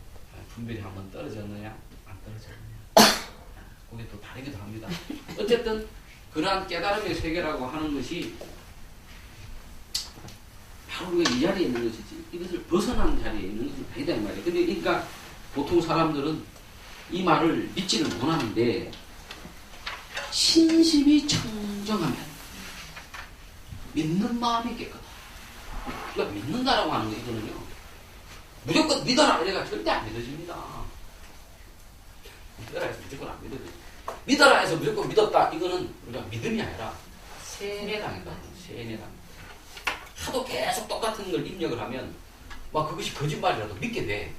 분별이 한번 떨어졌느냐 안 떨어졌느냐 그게 또 다르기도 합니다. 어쨌든 그러한 깨달음의 세계라고 하는 것이 바로 우리가 이 자리에 있는 것이지 이것을 벗어난 자리에 있는 것은 아니다 이 말이에요. 근데 그러니까 보통 사람들은 이 말을 믿지를 못하는데 신심이 청정하면 믿는 마음이 깨끗하다. 그러니까 믿는다라고 하는 거 이거는요. 무조건 믿어라 이래가 절대 안 믿어집니다. 믿어라 해서 무조건 안 믿어집니다. 믿어라 해서 무조건 믿었다. 이거는 우리가 믿음이 아니라 세뇌당이다. 세뇌당. 하도 계속 똑같은 걸 입력을 하면 막 그것이 거짓말이라도 믿게 돼.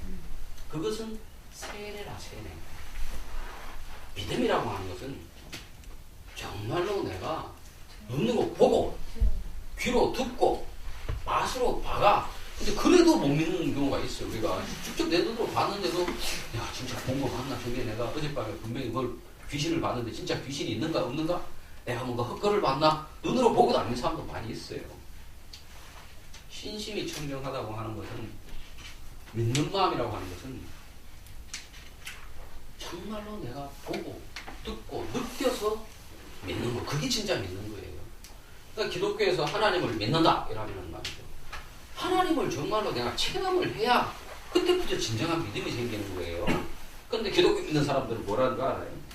그것은 세뇌라 세뇌. 믿음이라고 하는 것은 정말로 내가 눈으로 보고 귀로 듣고 맛으로 봐가 근데 그래도 못 믿는 경우가 있어요. 우리가 직접 내 눈으로 봤는데도 야 진짜 본 거 맞나? 저게 내가 어젯밤에 분명히 뭘 귀신을 봤는데 진짜 귀신이 있는가 없는가? 내가 뭔가 헛걸을 봤나? 눈으로 보고도 안 믿는 사람도 많이 있어요. 신심이 청정하다고 하는 것은 믿는 마음이라고 하는 것은 정말로 내가 보고 듣고 느껴서 믿는 거. 그게 진짜 믿는 거예요. 그러니까 기독교에서 하나님을 믿는다 이라는 말이죠. 하나님을 정말로 내가 체험을 해야 그때부터 진정한 믿음이 생기는 거예요. 그런데 기독교 믿는 사람들은 뭐라는 거 알아요?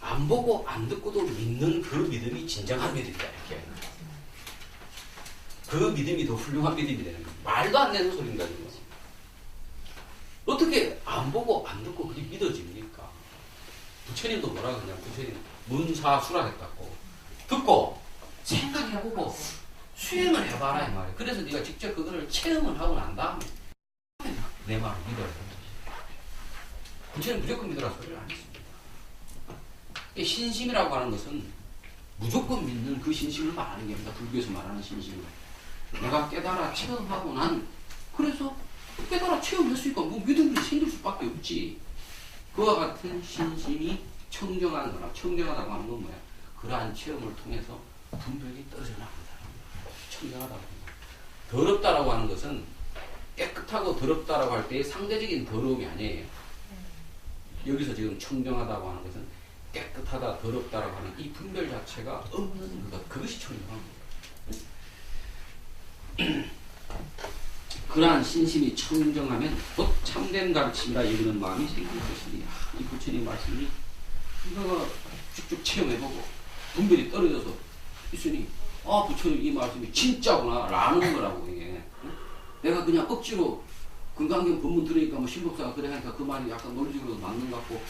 안 보고 안 듣고도 믿는 그 믿음이 진정한 믿음이다 이렇게. 그 믿음이 더 훌륭한 믿음이 되는 거예요. 말도 안 되는 소리인가 지금. 어떻게 안 보고 안 듣고 그게 믿어집니까? 부처님도 뭐라 그러냐. 부처님 문사수라 했다고. 듣고 생각해보고 수행을 해봐라 이 말이에요. 그래서 네가 직접 그거를 체험을 하고 난 다음에 내 말을 믿어야 된다. 부처님 무조건 믿으라 소리를 안 했습니다. 신심이라고 하는 것은 무조건 믿는 그 신심을 말하는 게 아닙니다. 불교에서 말하는 신심을. 내가 깨달아 체험하고 난 그래서 깨달아 체험했으니까 뭐 믿음이 생길 수밖에 없지. 그와 같은 신심이 청정하는 거나 청정하다고 하는 건 뭐야? 그러한 체험을 통해서 분별이 떨어져 나간다. 청정하다고 합니다. 더럽다라고 하는 것은 깨끗하고 더럽다라고 할 때 상대적인 더러움이 아니에요. 여기서 지금 청정하다고 하는 것은 깨끗하다, 더럽다라고 하는 이 분별 자체가 없는 것, 그것이 청정한 겁니다. 그러한 신심이 청정하면 곧 참된 가르침이라 여기는 마음이 생길 것이니 이 부처님 말씀이 내가 쭉쭉 체험해보고 분별이 떨어져서 있으니 부처님 이 말씀이 진짜구나 라는 거라고 이게. 내가 그냥 억지로 금강경 본문 들으니까 뭐 신법사가 그래 하니까 그 말이 약간 논리적으로 맞는 것 같고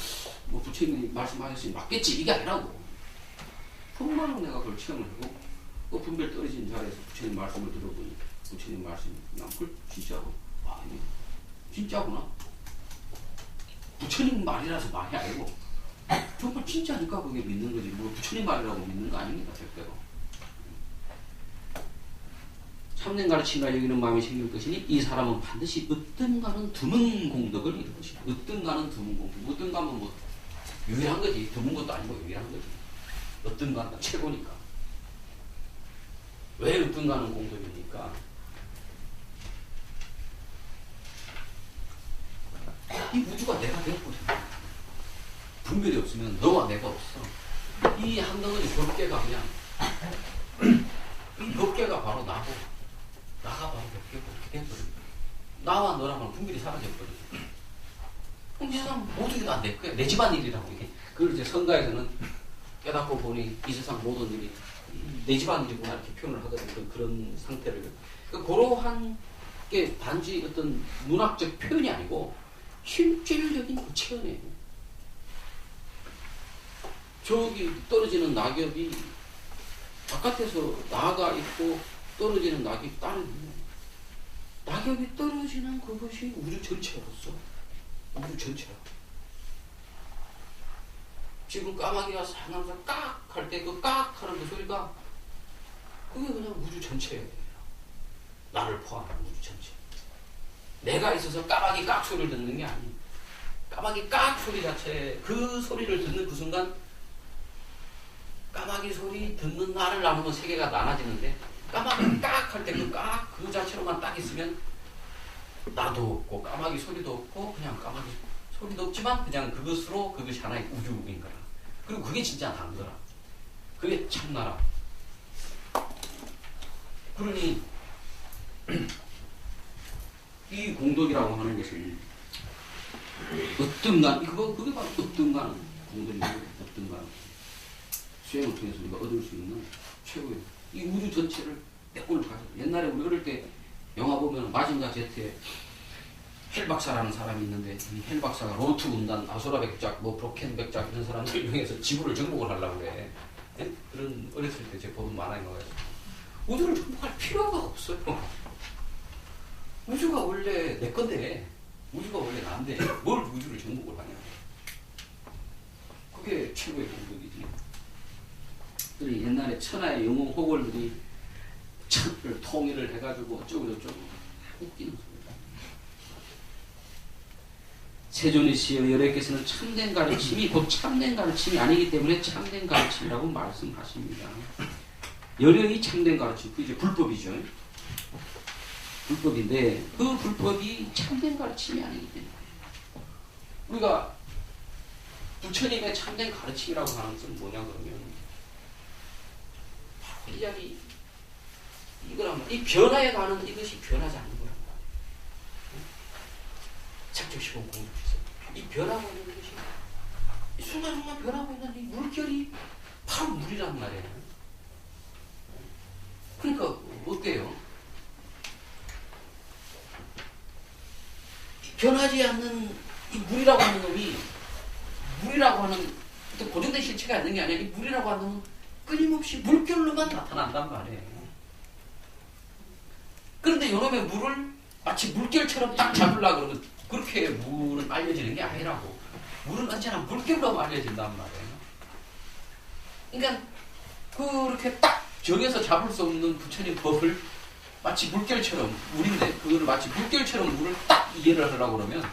뭐 부처님이 말씀하셨으니 맞겠지 이게 아니라고. 정말로 내가 그걸 체험을 하고 그 분별 떨어진 자리에서 부처님 말씀을 들어보니 부처님 말씀이 그냥 그걸 진짜로 이게 진짜구나. 부처님 말이라서 말이 아니고 정말 진짜니까 그게 믿는 거지. 뭐 부처님 말이라고 믿는 거 아닙니다. 절대로. 참된 가르침이라 여기는 마음이 생길 것이니 이 사람은 반드시 어떤가는 드문 공덕을 이룰 것이다. 어떤가는 드문 공덕. 어떤가는 뭐 유일한 거지. 드문 것도 아니고 유일한 거지. 어떤가는 최고니까. 왜 어떤가는 공덕이니까? 이 우주가 내가 되어버립니다. 분별이 없으면 너와 내가 없어. 이 한 덩어리 법계가 그냥 이 법계가 바로 나고 나가 바로 법계고 이렇게 돼버려. 나와 너랑은 분별이 사라져버려. 그럼 이 세상 모든 게 다 내 거야. 내 집안 일이라고 이게. 그걸 이제 성가에서는 깨닫고 보니 이 세상 모든 일이 내 집안 일이구나 이렇게 표현을 하거든. 그런 상태를. 그러니까 그러한 게 단지 어떤 문학적 표현이 아니고 실질적인 그 체험이에요. 저기 떨어지는 낙엽이 바깥에서 나가 있고 떨어지는 낙엽이 다른 낙엽이 떨어지는 그것이 우주 전체로서 우주 전체야. 지금 까마귀가 항상 깍 할 때 그 깍 하는 그 소리가 그게 그냥 우주 전체예요. 나를 포함한 우주 전체. 내가 있어서 까마귀 깍 소리를 듣는 게 아니에요. 까마귀 깍 소리 자체 그 소리를 듣는 그 순간 까마귀 소리 듣는 나를 나누면 세계가 나눠지는데 까마귀 깍 할 때 그 깍 그 자체로만 딱 있으면 나도 없고 까마귀 소리도 없고 그냥 까마귀 소리도 없지만 그냥 그것으로 그것이 하나의 우주인 거라. 그리고 그게 진짜 난 거라. 그게 참나라. 그러니 이 공덕이라고 하는 것은 어떤가 그게 바로 어떤가 공덕이고 어떤가 수행을 통해서 우리가 얻을 수 있는 최고의 이 우주 전체를 내 걸로 가져. 옛날에 우리 어릴 때 영화 보면 마징가 제트에 헬 박사라는 사람이 있는데 이 헬 박사가 로트 군단, 아소라 백작, 뭐 브로켄 백작 이런 사람들 이용해서 지구를 정복을 하려고 그래. 네? 그런 어렸을 때 제 보면 많아요. 우주를 정복할 필요가 없어요. 우주가 원래 내 건데, 우주가 원래 나인데 뭘 우주를 정복을 하냐. 그게 최고의 공덕이지. 그리고 옛날에 천하의 영웅 호걸들이 천을 통일을 해가지고 어쩌고저쩌고 웃기는 소리다. 세존이시여 여러께서는 참된 가르침이 곧 참된 가르침이 아니기 때문에 참된 가르침이라고 말씀하십니다. 여령이 참된 가르침, 그 이제 불법이죠. 불법인데 그 불법이 참된 가르침이 아니기 때문에 우리가 부처님의 참된 가르침이라고 하는 것은 뭐냐 그러면 바로 이 자리 이거란 말이야. 이 변화에 관한 이것이 변하지 않는 거란 말이야. 착적시공 공덕에서 이 변하고 있는 것이 이 순간순간 변하고 있는 이 물결이 바로 물이란 말이에요. 그러니까 어때요? 변하지 않는 이 물이라고 하는 놈이 물이라고 하는 고정된 실체가 있는 게 아니라 이 물이라고 하는 놈은 끊임없이 물결로만 나타난단 말이에요. 그런데 요놈의 물을 마치 물결처럼 딱 잡으려고 그러면 그렇게 물은 알려지는 게 아니라고. 물은 언제나 물결로 알려진단 말이에요. 그러니까 그렇게 딱 정해서 잡을 수 없는 부처님 법을 마치 물결처럼 물인데 그거를 마치 물결처럼 물을 딱 이해를 하려고 그러면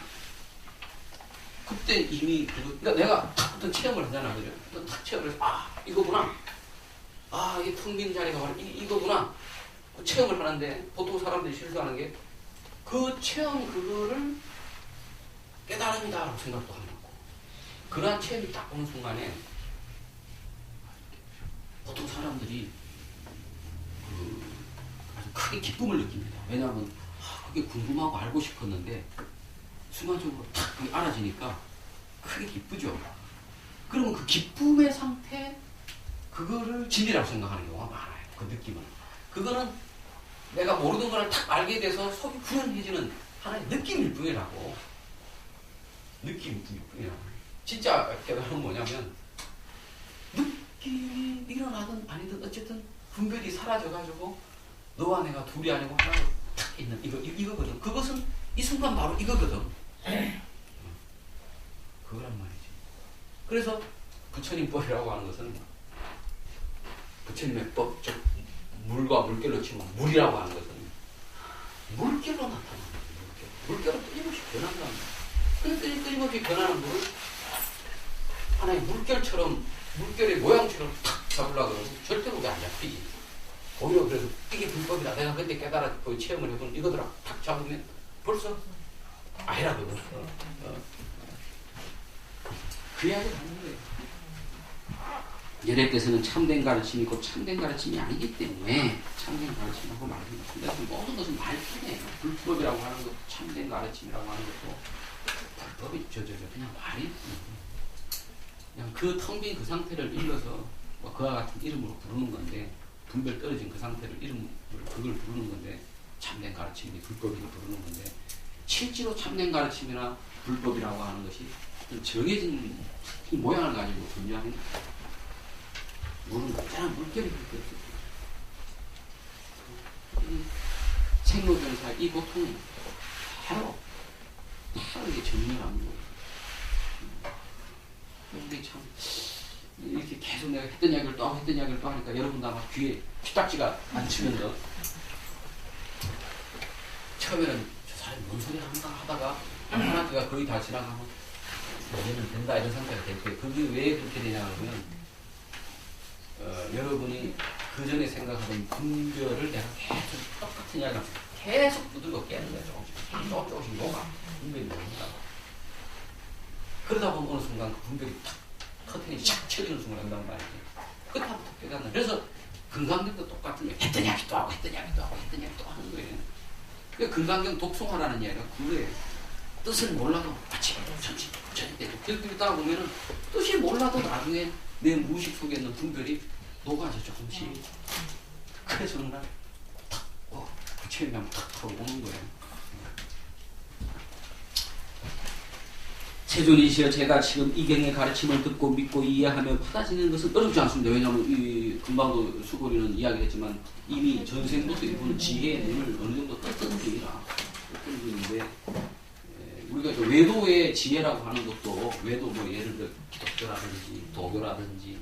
그때 이미 그러니까 내가 탁 어떤 체험을 하잖아. 그죠? 어떤 탁 체험을 해서 이거구나. 이게 텅 빈 자리가 바로 이거구나. 그 체험을 하는데 보통 사람들이 실수하는 게 그 체험 그거를 깨달음이다라고 생각도 안 하고 그러한 체험이 딱 오는 순간에 보통 사람들이 아주 크게 기쁨을 느낍니다. 왜냐하면 그게 궁금하고 알고 싶었는데 순간적으로 탁 그게 알아지니까 크게 기쁘죠. 그러면 그 기쁨의 상태 그거를 진리라고 생각하는 경우가 많아요. 그 느낌은. 그거는 내가 모르는 걸 탁 알게 돼서 속이 후련해지는 하나의 느낌일 뿐이라고. 느낌일 뿐이라고. 진짜 깨달음은 뭐냐면 느낌이 일어나든 아니든 어쨌든 분별이 사라져가지고 너와 내가 둘이 아니고 하나로 탁 있는 이거거든. 그것은 이 순간 바로 이거거든. 그거란 말이지. 그래서 부처님 법이라고 하는 것은 부처님의 법, 즉 물과 물결로 치면 물이라고 하는 것은 물결로 나타나는 거예요. 물결로 끊임없이 변한다는 거예요. 끊임없이 변하는 물을 하나의 물결처럼 물결의 모양처럼 탁 잡으려고 그러면 절대로 그게 안 잡히지. 오히려 그래서 이게 불법이다. 내가 그때 깨달았고 체험을 해본 이거더라. 탁 잡으면 벌써 아니라거든. 그 이야기를 하는 거예요. 여러분께서는 참된 가르침이 있고 참된 가르침이 아니기 때문에 참된 가르침이라고 말합니다. 근데 모든 것은 말뿐이에요. 불법이라고 하는 것도 참된 가르침이라고 하는 것도 불법이 그냥 말이 그냥 그 텅 빈 그 상태를 일러서 뭐 그와 같은 이름으로 부르는 건데 분별 떨어진 그 상태를 이름으로 그걸 부르는 건데 참된 가르침이 불법이라고 부르는 건데 실제로 참된 가르침이나 불법이라고 하는 것이 정해진 모양을 가지고 존재하는 물은 언제나 물결이 그렇게 없어요. 생로병사 이 고통이 바로 이게 정리하는 거예요. 근데 참 이렇게 계속 내가 했던 이야기를 또 하고 했던 이야기를 또 하니까 여러분도 아마 귀에 휘딱지가 안 치면서 처음에는 저 사람이 뭔 소리 한다 하다가 하나가 거의 다 지나가면 얘는 된다 이런 상태가 될 거예요. 그게 왜 그렇게 되냐 하면 여러분이 그 전에 생각하던 분별을 내가 계속 똑같은 이야기를 계속 두들겨 깨는 거예요. 조금씩 녹아. 분별이 녹는다. 그러다 보면 어느 순간 그 분별이 탁 커튼이 샥 쳐지는 순간 온단 말이지. 끝부터 깨닫는. 그래서 금강경도 똑같은 거예요. 했던 이야기 또 하고 했던 이야기 또 하고 했던 이야기 또 하는 거예요. 그러니까 금강경 독송하라는 이야기가 그거예요. 뜻을 몰라도 마치 전지 때도 계속 있다가 보면은 뜻이 몰라도 나중에 내 무의식 속에 있는 분별이 녹아져 조금씩. 그래서 그런가 탁 부처님이 탁 하고 오는 거예요. 세존이시여 제가 지금 이 경의 가르침을 듣고 믿고 이해하며 받아지는 것은 어렵지 않습니다. 왜냐하면 이 금방도 수고리는 이야기했지만 이미 전생부터 이분은 지혜의 눈을 어느 정도 떴던 분이라 떴던 분인데 우리가 외도의 지혜라고 하는 것도 외도 뭐 예를 들어 기독교라든지 도교라든지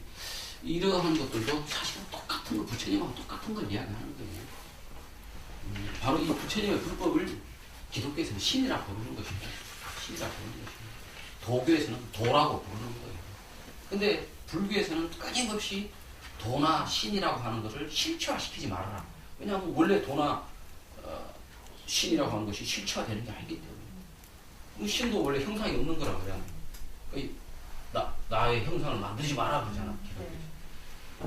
이러한 것들도 사실은 똑같은 거 부처님하고 똑같은 걸 이야기하는 거예요. 바로 이 부처님의 불법을 기독교에서는 신이라고 부르는 것입니다. 신이라고 부르는 것입니다. 도교에서는 도라고 부르는 거예요. 근데 불교에서는 끊임없이 도나 신이라고 하는 것을 실체화시키지 말아라. 왜냐하면 원래 도나 신이라고 하는 것이 실체화되는 게 아니기 때문에. 신도 원래 형상이 없는 거라고 그러잖아요. 나의 형상을 만들지 마라 그러잖아.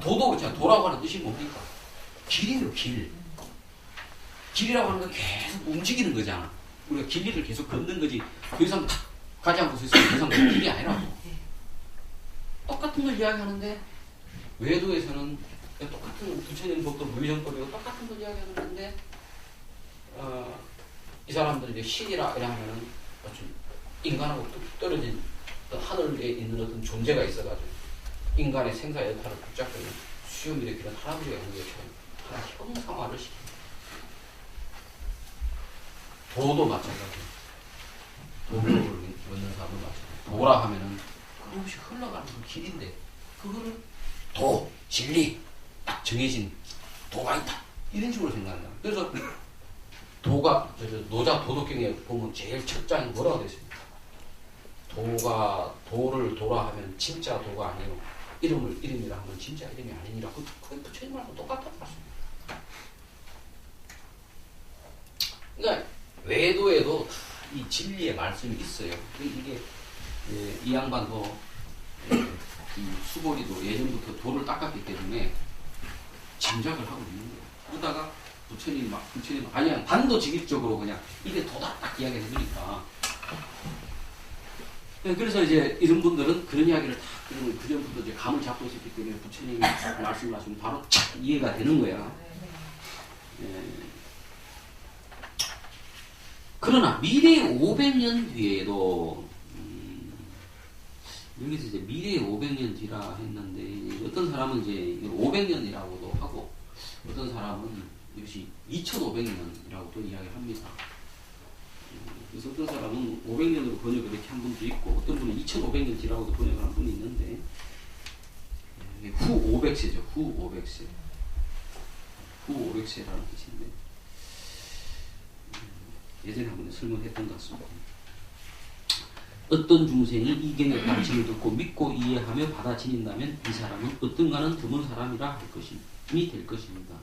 도도 그렇잖아. 도라고 하는 뜻이 뭡니까? 길이에요, 길. 길이라고 하는 건 계속 움직이는 거잖아. 우리가 길이를 계속 걷는 거지. 그 이상 탁 가지 않고 서 있으면 그 이상 길이 아니라고. 똑같은 걸 이야기하는데 외도에서는 똑같은 부처님 법도 무의정법이고 똑같은 걸 이야기하는 건데 이 사람들이 이제 신이라 이러면은 인간하고 떨어진 하늘에 있는 어떤 존재가 있어가지고 인간의 생사 여타를 붙잡고 있는 수염이 이렇게 할아버지가 있는 것처럼 하나 형상화를 시킵니다. 도도 마찬가지예요. 도를 얻는 사람도 마찬가지예요. 도라 하면은 끊임없이 흘러가는 그 길인데 그거를 도, 진리 딱 정해진 도가 있다 이런 식으로 생각한다. 그래서 도가 노자 도덕경에 보면 제일 첫 장이 뭐라고 되어 있습니까? 도를 도라 하면 진짜 도가 아니고 이름이라 하면 진짜 이름이 아니니라. 그건 부처님하고 똑같다고 말씀입니다. 그러니까 외도에도 이 진리의 말씀이 있어요. 이게 이 양반도 이 수고리도 예전부터 도를 닦았기 때문에 짐작을 하고 있는 거예요. 그러다가 부처님 아니야 단도직입적으로 그냥 이게 도다 딱 이야기를 해주니까. 그래서 이제 이런 분들은 그런 이야기를 다 그 전부터 이제 감을 잡고 있었기 때문에 부처님이 말씀을 하시면 바로 착 이해가 되는 거야. 그러나 미래 500년 뒤에도 여기서 이제 미래 500년 뒤라 했는데 어떤 사람은 이제 500년이라고도 하고 어떤 사람은 이것이 2500년이라고도 이야기합니다. 그래서 어떤 사람은 500년으로 번역을 이렇게 한 분도 있고 어떤 분은 2500년 뒤라고도 번역을 한 분이 있는데 후 500세죠. 후 500세. 후 500세라는 뜻인데 예전에 한번 설명했던 것 같습니다. 어떤 중생이 이 경의 가르침을 듣고 믿고 이해하며 받아들인다면 이 사람은 어떤가는 드문 사람이라 할 것임이 될 것입니다.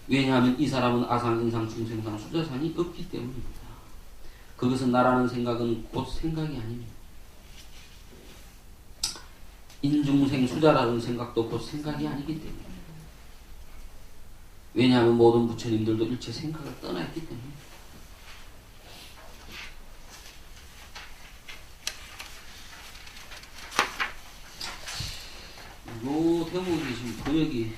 왜냐하면 이 사람은 아상, 인상, 중생상, 수자상이 없기 때문입니다. 그것은 나라는 생각은 곧 생각이 아닙니다. 인중생 수자라는 생각도 곧 생각이 아니기 때문에. 왜냐하면 모든 부처님들도 일체 생각을 떠나있기 때문에. 요 대목이 지금 번역이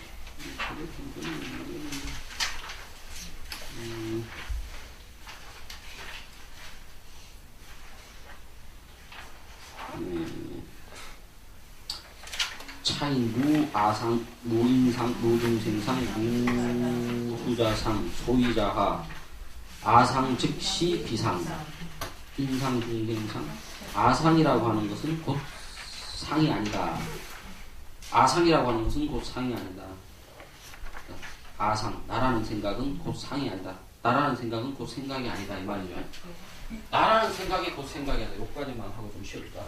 차인 무, 아상, 무인상, 무중생상, 무수자상, 소위자하, 아상 즉시 비상, 인상, 중생상. 아상이라고 하는 것은 곧 상이 아니다. 아상이라고 하는 것은 곧 상이 아니다. 아상, 나라는 생각은 곧 상이 아니다. 나라는 생각은 곧 생각이 아니다. 이 말이죠. 나라는 생각이 곧 생각이 아니다. 여기까지만 하고 좀 쉬었다.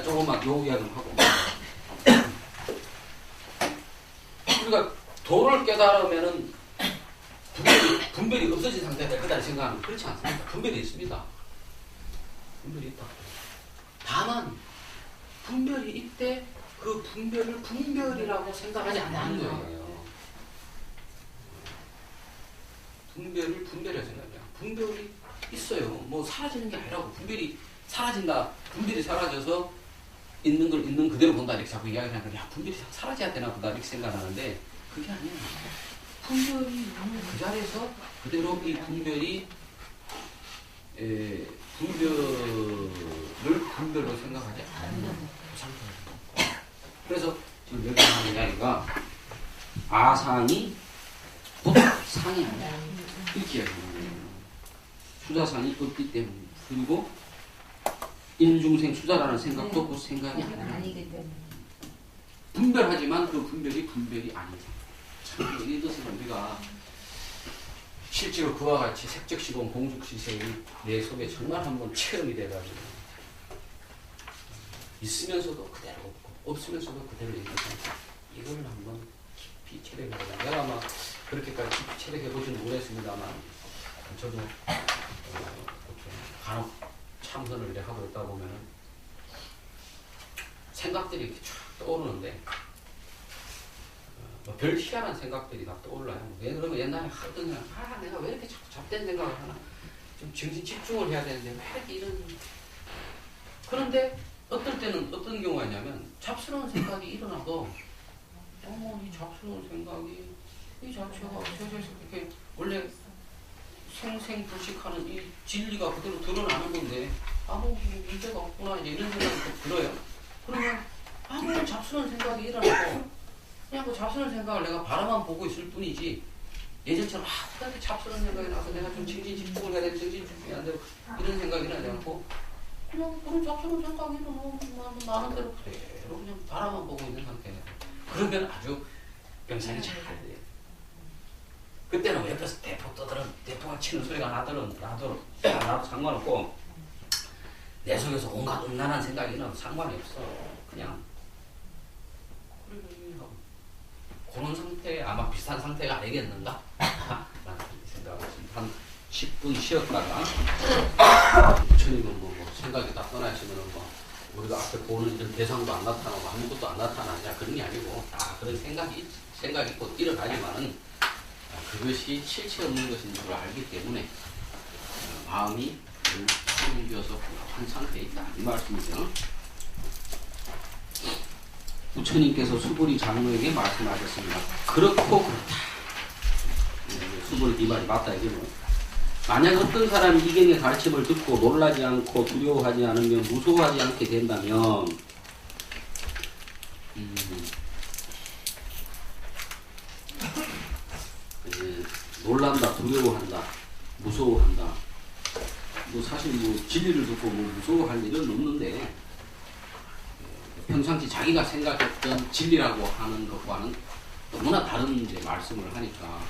조금만 요 이야기 좀 하고. 우리가 도를 깨달으면은 분별이 없어진 상태가 될 거다는 생각하면 그렇지 않습니다. 분별이 있습니다. 분별이 있다. 다만 분별이 있대 그 분별을 분별이라고 생각하지 않는 거예요. 분별을 분별이라고 생각해요. 분별이 있어요. 뭐 사라지는 게 아니라고. 분별이 사라진다. 분별이 사라져서 있는 걸 있는 그대로 본다 이렇게 자꾸 이야기를 하는데, 야 분별이 사라져야 되나 보다 이렇게 생각하는데 그게 아니에요. 분별이 그 자리에서 그대로 이 분별이 분별을 분별로 생각하지 않는 상태예요. 그래서 지금 여기 하는 이야기가 아상이 곧 상이 아니야 이렇게 이야기하는 거예요. 수자상이 없기 때문에. 그리고 인중생 수자라는 생각도 곧 생각이 아니기 때문에. 분별하지만 그 분별이 아니다. 참 이것은 우리가 실제로 그와 같이 색적시공 공숙시생이 내 속에 정말 한번 체험이 돼가지고 있으면서도 그대로 없고 없으면서도 그대로 있는 상태, 이걸 한번 깊이 체력해보자. 내가 아마 그렇게까지 깊이 체력해보지는 못했습니다만 저도 간혹 참선을 이렇게 하고 있다 보면은 생각들이 이렇게 쫙 떠오르는데 별 희한한 생각들이 다 떠올라요. 그러면 옛날에 하던 그냥 내가 왜 이렇게 자꾸 잡된 생각을 하나, 좀 정신 집중을 해야 되는데 왜 이렇게 이런. 그런데 어떨 때는 어떤 경우가 있냐면 잡스러운 생각이 일어나도 이 잡스러운 생각이 이 자체가 이렇게 원래 생생불식하는 이 진리가 그대로 드러나는 건데 아무 문제가 없구나 이제 이런 생각이 들어요. 그러면 아무 잡스러운 생각이 일어나고 그냥 그 잡스러운 생각을 내가 바라만 보고 있을 뿐이지, 예전처럼 그렇게 잡스러운 생각이 나서 내가 좀 정신 집중을 해야 되는데 정신 집중이 안 되고 이런 생각이 나지 않고 그냥 그런 잡스러운 생각이 일어나면 나는 대로 그대로 그냥 바라만 보고 있는 상태예요. 그러면 아주 명상이 잘 돼요. 그때는 옆에서 대포가 치는 소리가 나도 상관없고 내 속에서 온갖 음란한 생각이 나도 상관이 없어. 그냥 그런 상태에 아마 비슷한 상태가 아니겠는가? 라는 생각을 했습니다. 한 10분 쉬었다가 부처님은 뭐 생각이 다 떠나시면은 우리가 앞에 보는 이런 대상도 안 나타나고 아무것도 안 나타나냐 그런 게 아니고 그런 생각이 곧 일어나지만은 그것이 실체 없는 것인 줄 알기 때문에 마음이 숨겨서 한 상태에 있다 이 말씀이죠. 부처님께서 수보리 장로에게 말씀하셨습니다. 그렇고 그렇다. 수보리 이 말이 맞다 이거는. 만약 어떤 사람이 이경의 가르침을 듣고 놀라지 않고 두려워하지 않으며 무서워하지 않게 된다면 놀란다, 두려워한다, 무서워한다. 뭐 사실 진리를 듣고 무서워할 일은 없는데 평상시 자기가 생각했던 진리라고 하는 것과는 너무나 다른 이제 말씀을 하니까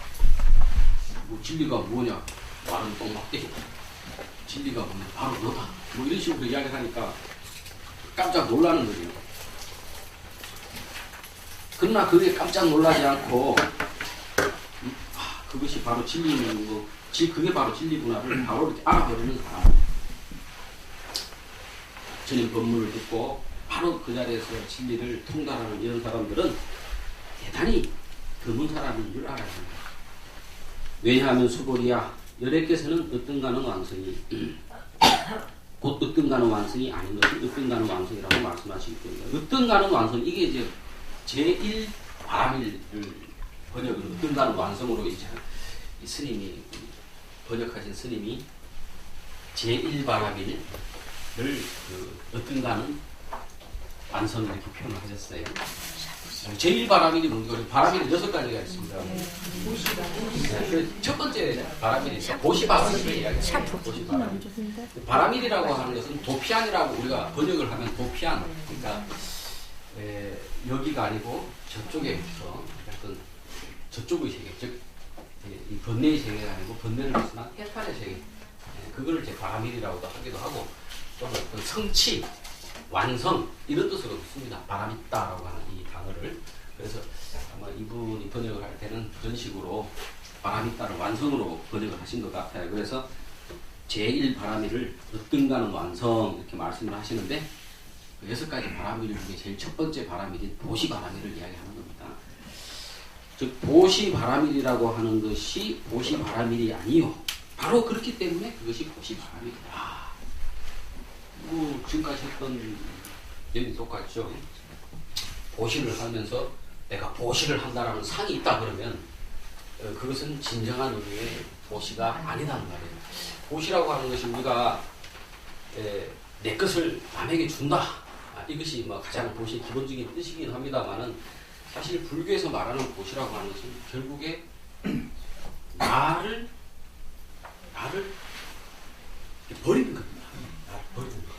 진리가 뭐냐? 말은 똥막대기다. 진리가 뭐냐? 바로 너다. 이런 식으로 이야기를 하니까 깜짝 놀라는 거죠. 그러나 그게 깜짝 놀라지 않고 그것이 바로 진리인 거 그게 바로 진리구나를 바로 이렇게 알아버리는 사람. 전인 법문을 듣고 바로 그 자리에서 진리를 통달하는 이런 사람들은 대단히 드문 사람인 줄 알아야 합니다. 왜냐하면 수보리야 열애께서는 으뜸가는 왕성이 곧 으뜸가는 왕성이 아닌 것이 으뜸가는 왕성이라고 말씀하시기 때문에 으뜸가는 왕성 이게 이제 제1 바람일을 번역을 으뜸가는 왕성으로 이제 이 스님이 번역하신 스님이 제1 바람일을 으뜸가는 완성을 이렇게 표현을 하셨어요. 제1바람일이 뭔가 바람일이 6가지가 있습니다. 첫 번째 바람일이 보시바람일을 이야기합니다. 보시바람일. 바람일이라고 하는 것은 도피안이라고 우리가 번역을 하면 도피안. 그러니까 여기가 아니고 저쪽에서 약간 저쪽의 세계, 즉 이 번뇌의 세계가 아니고 번뇌를 벗어난 해탈의 세계. 그거를 이제 바람일이라고도 하기도 하고 또 어떤 성취, 완성 이런 뜻으로 씁니다. 바람 있다라고 하는 이 단어를. 그래서 아마 이분이 번역을 할 때는 그런 식으로 바람 있다를 완성으로 번역을 하신 것 같아요. 그래서 제1 바람일을 으뜸가는 완성 이렇게 말씀을 하시는데 그 6가지 바람일 중에 제일 첫 번째 바람일인 보시바람일을 이야기하는 겁니다. 즉 보시바람일이라고 하는 것이 보시바람일이 아니요. 바로 그렇기 때문에 그것이 보시바람일이다. 뭐 지금까지 했던 얘기 똑같죠. 보시를 하면서 내가 보시를 한다라는 상이 있다 그러면 그것은 진정한 의미의 보시가 아니라는 말이에요. 보시라고 하는 것이 우리가 내 것을 남에게 준다. 이것이 뭐 가장 보시의 기본적인 뜻이긴 합니다만은 사실 불교에서 말하는 보시라고 하는 것은 결국에 나를 버리는 겁니다. 나를 버리는 것.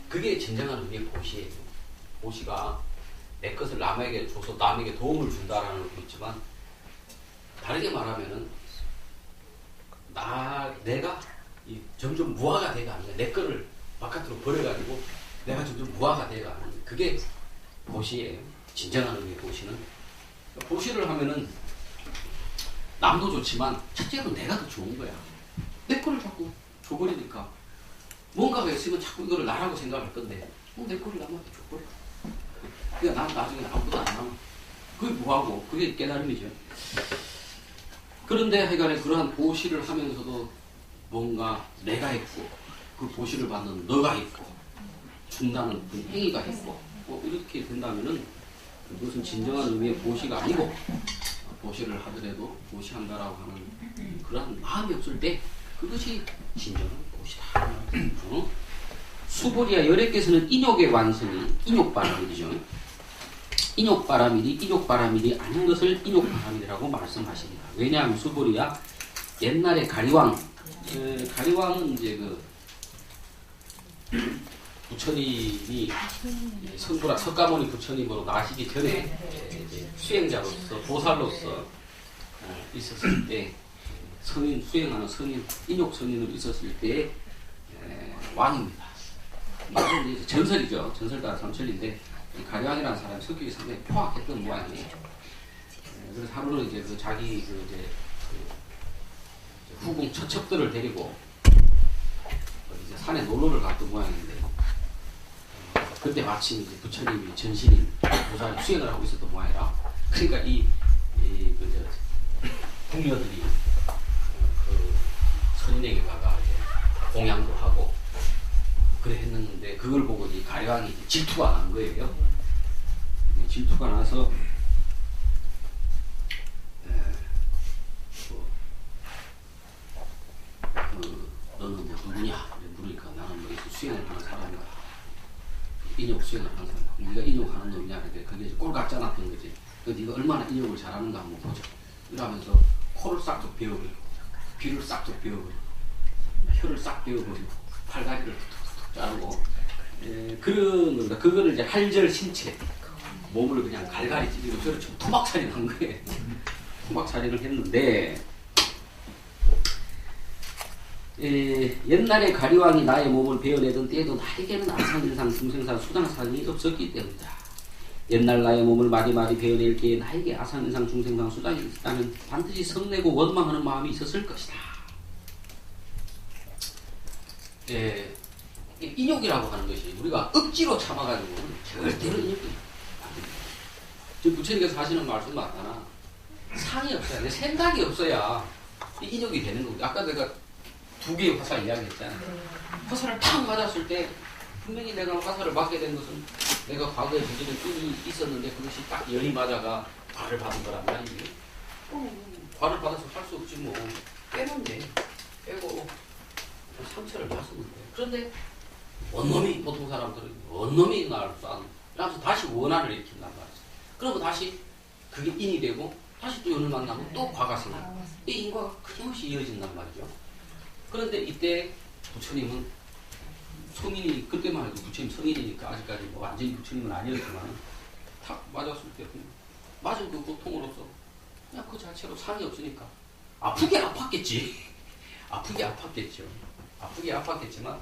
그게 진정한 의미의 보시예요. 보시가 내 것을 남에게 줘서 남에게 도움을 준다라는 것도 있지만 다르게 말하면은 내가 점점 무화가 돼가는 내 거를 바깥으로 버려가지고 내가 점점 무화가 돼가는 그게 보시예요. 진정한 의미의 보시는. 보시를 하면은 남도 좋지만 첫째로 내가 더 좋은 거야. 내 거를 자꾸 줘버리니까 뭔가가 있으면 자꾸 이거를 나라고 생각할 건데 내 거를 남한테 줘버려. 그러니까 난 나중에 아무것도 안 남아. 그게 뭐하고 그게 깨달음이죠. 그런데 하여간에 그러한 보시를 하면서도 뭔가 내가 있고 그 보시를 받는 너가 있고 준다는 그 행위가 있고 뭐 이렇게 된다면은 그것은 진정한 의미의 보시가 아니고 보시를 하더라도 보시한다라고 하는 그러한 마음이 없을 때 그것이 진정한 보시다. 수보리아 열애께서는 인욕의 완성이 인욕바람일이죠. 인욕바람일이 아닌 것을 인욕바람일이라고 말씀하십니다. 왜냐하면 수보리아 옛날에 가리왕은 이제 그 부처님이 성부라 석가모니 부처님으로 나시기 전에 수행자로서 보살로서 있었을 때 성인 수행하는 성인 인욕 성인으로 있었을 때 왕입니다. 이게 전설이죠. 전설 따라 삼천리인데 가리왕이라는 사람이 성격이 상당히 포악했던 모양이에요. 그래서 하루는 이제 그 자기 후궁 처첩들을 데리고 이제 산에 놀러를 갔던 모양인데 그때 마침 이제 부처님이 전신인 보살 수행을 하고 있었던 모양이라 그러니까 궁녀들이 그 선인에게 가가 이제 공양도 하고 그래 했는데 그걸 보고 이 가리왕이 질투가 난 거예요. 질투가 나서 너는 뭐 누구냐 물으니까 나는 뭐 수행을 하는 사람이다. 인욕 수행을 하는 사람. 네가 인욕하는 놈이냐 그랬더니 그게 이제 꼴 같지 않았던 거지. 네가 얼마나 인욕을 잘하는가 한번 보자. 이러면서 코를 싹둑 베어버리고 귀를 싹둑 베어버리고 혀를 싹 베어버리고 팔다리를 툭툭툭 자르고 그런 겁니다. 그거를 이제 할절 신체 몸을 그냥 갈갈이 찢고 저를 좀 토막살이 난 거예요. 토막살이를 했는데 옛날에 가리왕이 나의 몸을 베어내던 때에도 나에게는 아상일상 중생사 수장사상이 없었기 때문이다. 옛날 나의 몸을 마디마디 베어낼 기에 나에게 아상일상 중생사 수장이 있다면 반드시 성내고 원망하는 마음이 있었을 것이다. 예, 인욕이라고 하는 것이 우리가 억지로 참아가지고는 절대로 인욕이 안 됩니다. 지금 부처님께서 하시는 말씀 맞잖아. 상이 없어야, 내 생각이 없어야 인욕이 되는 거고. 아까 내가 두 개의 화살 이야기했잖아. 화살을 탁 맞았을 때 분명히 내가 화살을 맞게 된 것은 내가 과거에 저지른 끈이 있었는데 그것이 딱 열이 맞아가 발을 받은 거란 말이지. 발을 받아서 할 수 없지 뭐. 빼면 돼. 빼고 상처를 봤으면 돼. 그런데 원놈이, 보통 사람들은 원놈이 나를 쏴. 그래서 다시 원한을 일으킨단 말이지. 그러고 다시 그게 인이 되고 다시 또 연을 만나면 또 과가 생기고 이 인과가 끊임없이 이어진단 말이죠. 그런데 이때 부처님은 성인이, 그때만 해도 부처님 성인이니까 아직까지 뭐 완전히 부처님은 아니었지만 탁 맞았을 때 맞은 그 고통으로서 그냥 그 자체로 상이 없으니까 아프게 아팠겠지. 아프게 아팠겠죠. 아프게 아팠겠지만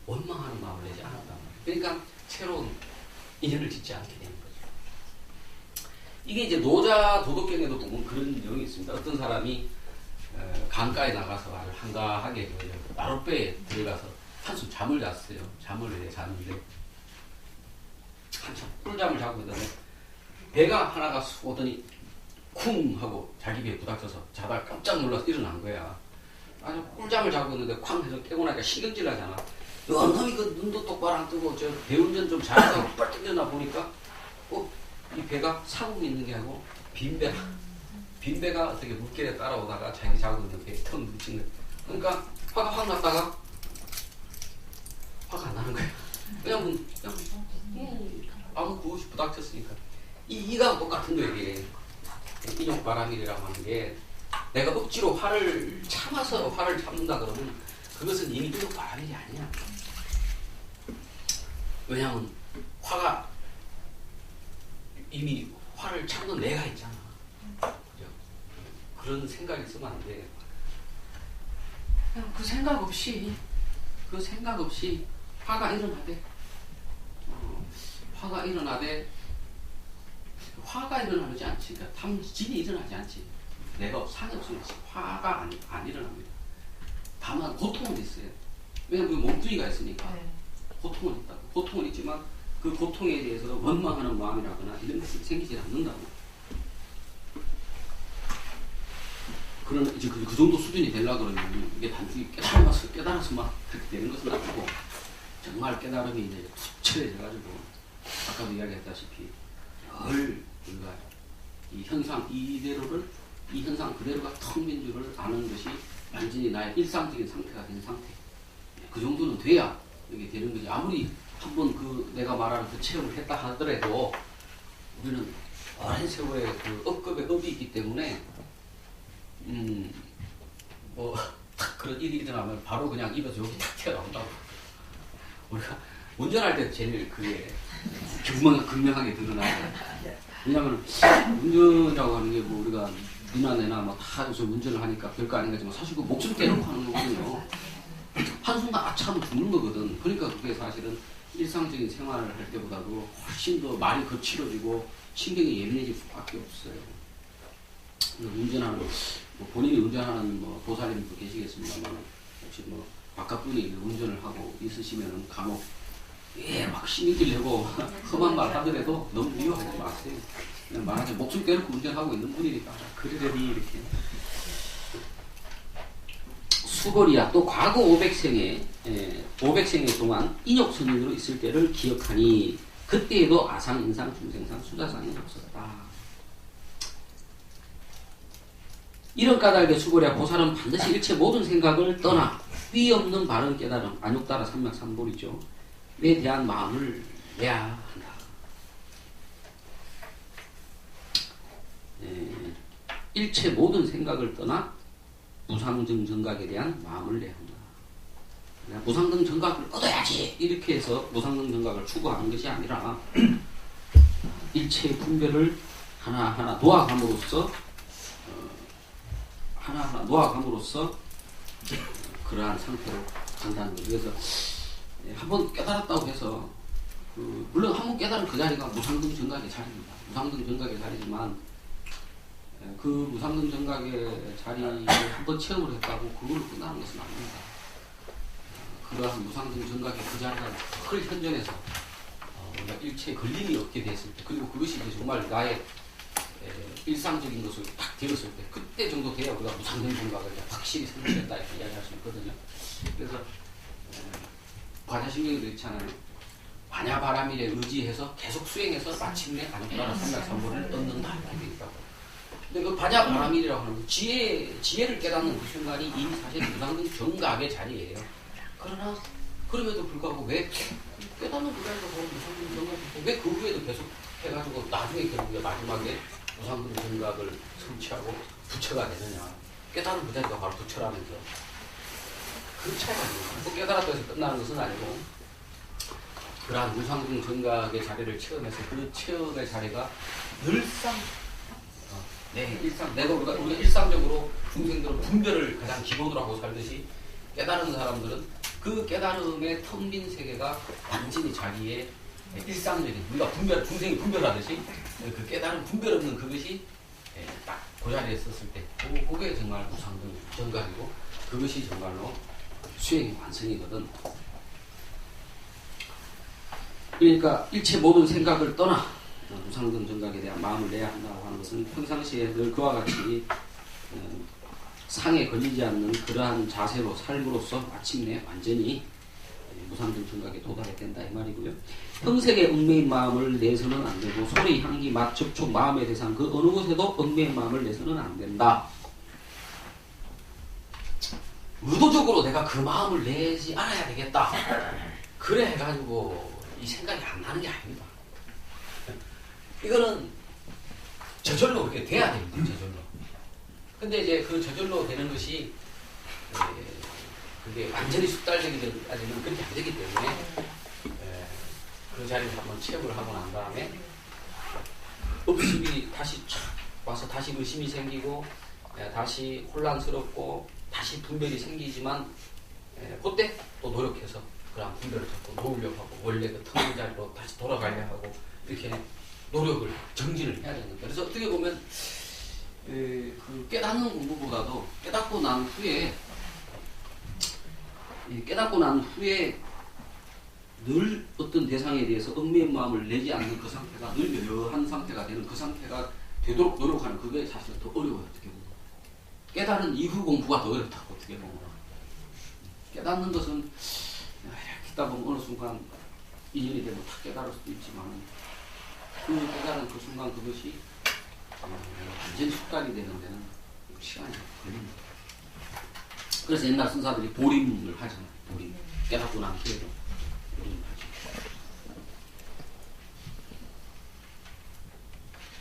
원망하는 마음을 내지 않았단 말이에요. 그러니까 새로운 인연을 짓지 않게 되는 거죠. 이게 이제 노자 도덕경에도 보면 그런 내용이 있습니다. 어떤 사람이 강가에 나가서 아주 한가하게 나룻배에 들어가서 한숨 잠을 잤어요. 잠을 잤는데 한참 꿀잠을 자고 있는데 배가 하나가 쑥 오더니 쿵 하고 자기 배에 부닥쳐서 자다가 깜짝 놀라서 일어난 거야. 아주 꿀잠을 자고 있는데 쾅 해서 깨고 나니까 신경질 나잖아. 놈이 그 눈도 똑바로 안 뜨고 저 배운전 좀 잘하고 빨리 일어나 보니까 이 배가 사고 있는 게 아니고 빈배가 어떻게 물길에 따라오다가 자기 자고 있는 배에 턱 묻힌 거야. 그러니까 화가 확 났다가 화가 안 나는 거야. 그냥 아무 그것이 부닥쳤으니까 이가 똑같은 거예요. 이게 인욕바람이라고 하는 게 내가 억지로 화를 참아서 화를 참는다 그러면 그것은 이미 인욕바람이 아니야. 왜냐하면 화가 이미 화를 참는 내가 있잖아. 그죠? 그런 생각이 있으면 안 돼. 그냥 그 생각 없이 화가 일어나대. 화가 일어나지 않지. 그러니까 탐진이 일어나지 않지. 내가 상이 없으면 화가 안 일어납니다. 다만 고통은 있어요. 왜냐면 몸뚱이가 있으니까 고통은 있다고. 고통은 있지만 그 고통에 대해서 원망하는 마음이라거나 이런 것이 생기지 않는다고. 그러나 이제 그 정도 수준이 되려고 그러면 이게 단순히 깨달아서만 그렇게 되는 것은 아니고 정말 깨달음이 이제 투철해져가지고 아까도 이야기했다시피 늘 우리가 이 현상 이 현상 그대로가 텅 빈 줄을 아는 것이 완전히 나의 일상적인 상태가 된 상태. 그 정도는 돼야 이게 되는 거지. 아무리 한번 그 내가 말하는 그 체험을 했다 하더라도 우리는 오랜 세월에 그 업급에 업이 있기 때문에 뭐 그런 일이 일어나면 바로 그냥 입에서 여기 탁 튀어나온다고. 우리가 운전할 때 제일 그게 극명하게 드러나요. 왜냐하면 운전이라고 하는 게 뭐 우리가 니나 내나 뭐다 요새 운전을 하니까 별거 아닌 거지만 사실 그 목숨 떼놓고 하는 거거든요. 한순간 아차하면 죽는 거거든. 그러니까 그게 사실은 일상적인 생활을 할 때보다도 훨씬 더 말이 거칠어지고 신경이 예민해질 수밖에 없어요. 운전하는 뭐 본인이 운전하는 뭐 보살님도 계시겠습니다만 혹시 뭐 바깥분이 운전을 하고 있으시면 간혹 막 신경질 내고 험한 말 하더라도 너무 미워하지 마세요. 그냥 말하자면 목숨 떼놓고 운전하고 있는 분이니까 그러려니 이렇게. 수고리야 또 과거 500생애 동안 인욕선인으로 있을 때를 기억하니 그때에도 아상, 인상, 중생상, 수자상이 없었다. 이런 까닭에 수고리야 보살은 반드시 일체 모든 생각을 떠나 휘 없는 바른 깨달음, 안욕따라 삼맥삼볼이죠. 에 대한 마음을 내야 한다. 일체 모든 생각을 떠나 무상등 정각에 대한 마음을 내야 한다. 무상등 정각을 얻어야지 이렇게 해서 무상등 정각을 추구하는 것이 아니라 일체의 분별을 하나하나 놓아감으로써 그러한 상태로 간다는 거죠. 그래서 한번 깨달았다고 해서 물론 한번 깨달은 그 자리가 무상등 정각의 자리입니다. 무상등 정각의 자리지만 그 무상등 정각의 자리를 한번 체험을 했다고 그걸로 끝나는 것은 아닙니다. 그러한 무상등 정각의 그 자리가 늘 현존해서 우리가 일체에 걸림이 없게 됐을 때, 그리고 그것이 이제 정말 나의 일상적인 것을 딱 되었을 때, 그때 정도 돼야 우리가 무상등 정각을 확실히 성취했다 이렇게 이야기할 수 있거든요. 그래서 관자신경에도 있잖아요. 반야바라밀에 의지해서 계속 수행해서 마침내 아니구나 삼각삼보를 얻는다 이렇게 돼 있다고. 근데 그 반야바라밀이라고 하는 건 지혜를 깨닫는 그 순간이 이미 사실 무상등 정각의 자리예요. 그러나 그럼에도 불구하고 왜 깨닫는 그 자리가 바로 무상등 정각이고 왜 그 후에도 계속 해가지고 나중에 결국에 마지막에 무상등 정각을 성취하고 부처가 되느냐. 깨닫는 그 자리가 바로 부처라면서 그 차이가 있는 거예요. 깨달았다고 해서 끝나는 것은 아니고 그러한 무상등 정각의 자리를 체험해서 그 체험의 자리가 늘상 내가 우리가 일상적으로 중생들은 분별을 가장 기본으로 하고 살듯이 깨달은 사람들은 그 깨달음의 텅 빈 세계가 완전히 자기의 일상적인 우리가 중생이 분별하듯이 그 깨달은 분별 없는 그것이 딱 그 자리에 있었을 때 그게 정말 무상등 정각이고 그것이 정말로 수행의 완성이거든. 그러니까 일체 모든 생각을 떠나 무상등 정각에 대한 마음을 내야 한다고 하는 것은 평상시에 늘 그와 같이 상에 걸리지 않는 그러한 자세로 삶으로써 마침내 완전히 무상등 정각에 도달해야 된다 이 말이고요. 형색의 얽매인 마음을 내서는 안 되고 소리, 향기, 맛, 접촉, 마음의 대상 그 어느 곳에도 얽매인 마음을 내서는 안 된다. 의도적으로 내가 그 마음을 내지 않아야 되겠다. 그래 해가지고 이 생각이 안 나는 게 아닙니다. 이거는 저절로 그렇게 돼야 됩니다. 저절로. 근데 이제 그 저절로 되는 것이 그게 완전히 숙달되기까지는 그렇게 안 되기 때문에 그 자리를 한번 체험을 하고 난 다음에 업습이 다시 촥 와서 다시 의심이 생기고 다시 혼란스럽고 다시 분별이 생기지만 그때 또 노력해서 그런 분별을 자꾸 놓으려고 하고 원래 그 텅 자리로 다시 돌아가려 하고 이렇게 노력을 정진을 해야 되는 거예요. 그래서 어떻게 보면 그 깨닫는 공부보다도 깨닫고 난 후에 늘 어떤 대상에 대해서 얽매인 마음을 내지 않는 그 상태가 늘 묘한 상태가 되는 그 상태가 되도록 노력하는 그게 사실 더 어려워요. 어떻게 보면 깨달은 이후 공부가 더 어렵다고 어떻게 보면 깨닫는 것은 이렇게 있다 보면 어느 순간 인연이 되면 탁 깨달을 수도 있지만 그 깨달은 그 순간 그것이 완전히 숙달이 되는 데는 시간이 걸립니다. 그래서 옛날 선사들이 보림을 하잖아요. 보림. 깨닫고 난 후에도 보림을 하죠.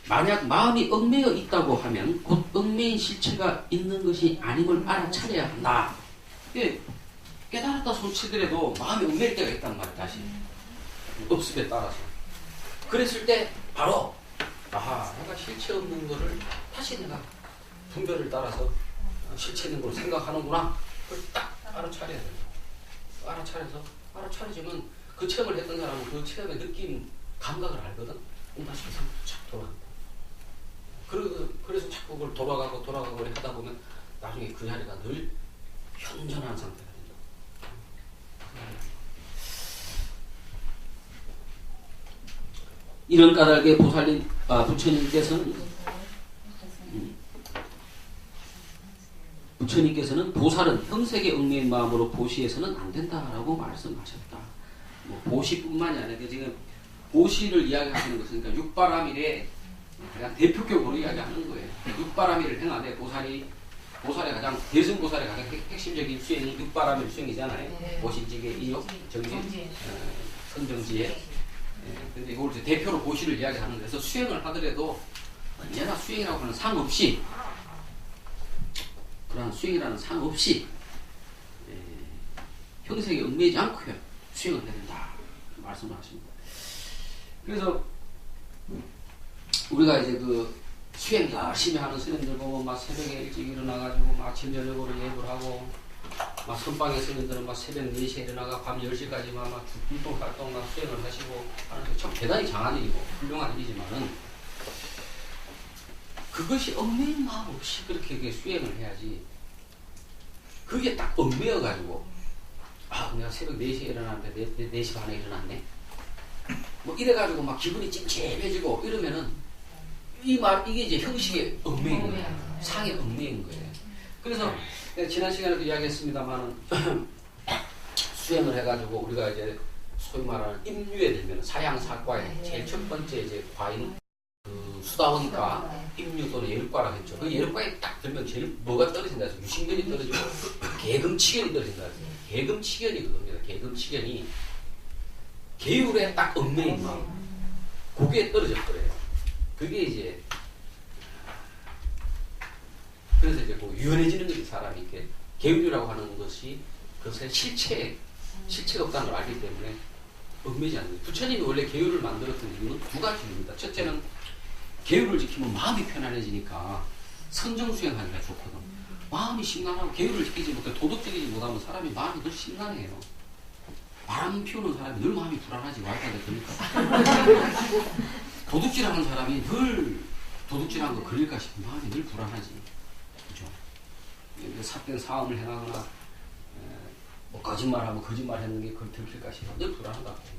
만약 마음이 얽매여 있다고 하면 곧 얽매인 실체가 있는 것이 아님을 알아차려야 한다. 깨달았다 손치더라도 마음이 얽매일 때가 있단 말이야. 다시 업습에 따라서. 그랬을 때 바로 내가 실체 없는 거를 다시 내가 분별을 따라서 실체 있는 걸 생각하는구나. 그걸 딱 알아차려야 돼요. 알아차려지면 그 체험을 했던 사람은 그 체험의 느낌, 감각을 알거든. 다시 그 상태로 착 돌아간다. 그래서 자꾸 그걸 돌아가고 하다 보면 나중에 그 자리가 늘 현존한 상태가 된다. 이런 까닭에 부처님께서는 보살은 형색의 얽매인 마음으로 보시해서는 안 된다라고 말씀하셨다. 보시뿐만이 아니라 지금 보시를 이야기하시는 것은 그러니까 육바라밀의 그냥 대표격으로 이야기하는 거예요. 육바라밀을 행하되 보살의 가장 대승보살의 가장 핵심적인 수행이 육바라밀 수행이잖아요. 보시지계, 인욕, 정지, 선정지혜. 근데 이걸 이제 대표로 보시를 이야기하는 데서 수행을 하더라도 언제나 수행이라고 하는 상 없이 그러한 수행이라는 상 없이 형색에 얽매이지 않고 수행을 해야 된다 말씀을 하십니다. 그래서 우리가 이제 그 수행 열심히 하는 스님들 보면 막 새벽에 일찍 일어나가지고 막 아침 저녁으로 예불 하고 막 선방의 스님들은 막 새벽 4시에 일어나가 밤 10시까지 막 활동 막 수행을 하시고 하는 게 참 대단히 장한 일이고 훌륭한 일이지만은 그것이 얽매인 마음 없이 그렇게 수행을 해야지. 그게 딱 얽매여가지고 아, 내가 새벽 4시에 일어났는데 4시 반에 일어났네. 뭐 이래가지고 막 기분이 찜찜해지고 이러면은 이게 이제 형식의 얽매인 거예요. 상의 얽매인 거예요. 그래서 내가 지난 시간에도 이야기했습니다만 수행을 해가지고 우리가 이제 소위 말하는 임류에 들면 사양사과의 제일 첫 번째 이제 과인 그 수다원과 임류 또는 예륵과라고 했죠. 그 예륵과에 딱 들면 제일 뭐가 떨어진다 해서 유신견이 떨어지고 계금치견이 떨어진다 해서 계금치견이 그겁니다. 계금치견이 계율에 딱 얽매인 마음 거기에 떨어졌더래요. 그게 이제 그래서 이제 그 유연해지는 거지. 사람이 이렇게 계율이라고 하는 것이 그것의 실체가 없다는 걸 알기 때문에 얽매지 않는 거예요. 부처님이 원래 계율을 만들었던 이유는 두 가지입니다. 첫째는 계율을 지키면 마음이 편안해지니까 선정 수행하기가 좋거든. 마음이 심란하고 계율을 지키지 못해 도덕적이지 못하면 사람이 마음이 늘 심란해요. 바람 피우는 사람이 늘 마음이 불안하지. 와이파이가 됩니까? 도둑질하는 사람이 늘 도둑질한 거 걸릴까 싶으면 마음이 늘 불안하지. 그죠? 삿된 사업을 해나가거나 뭐 거짓말하면 거짓말했는 게 그걸 들킬까 싶으면 늘 불안하다고.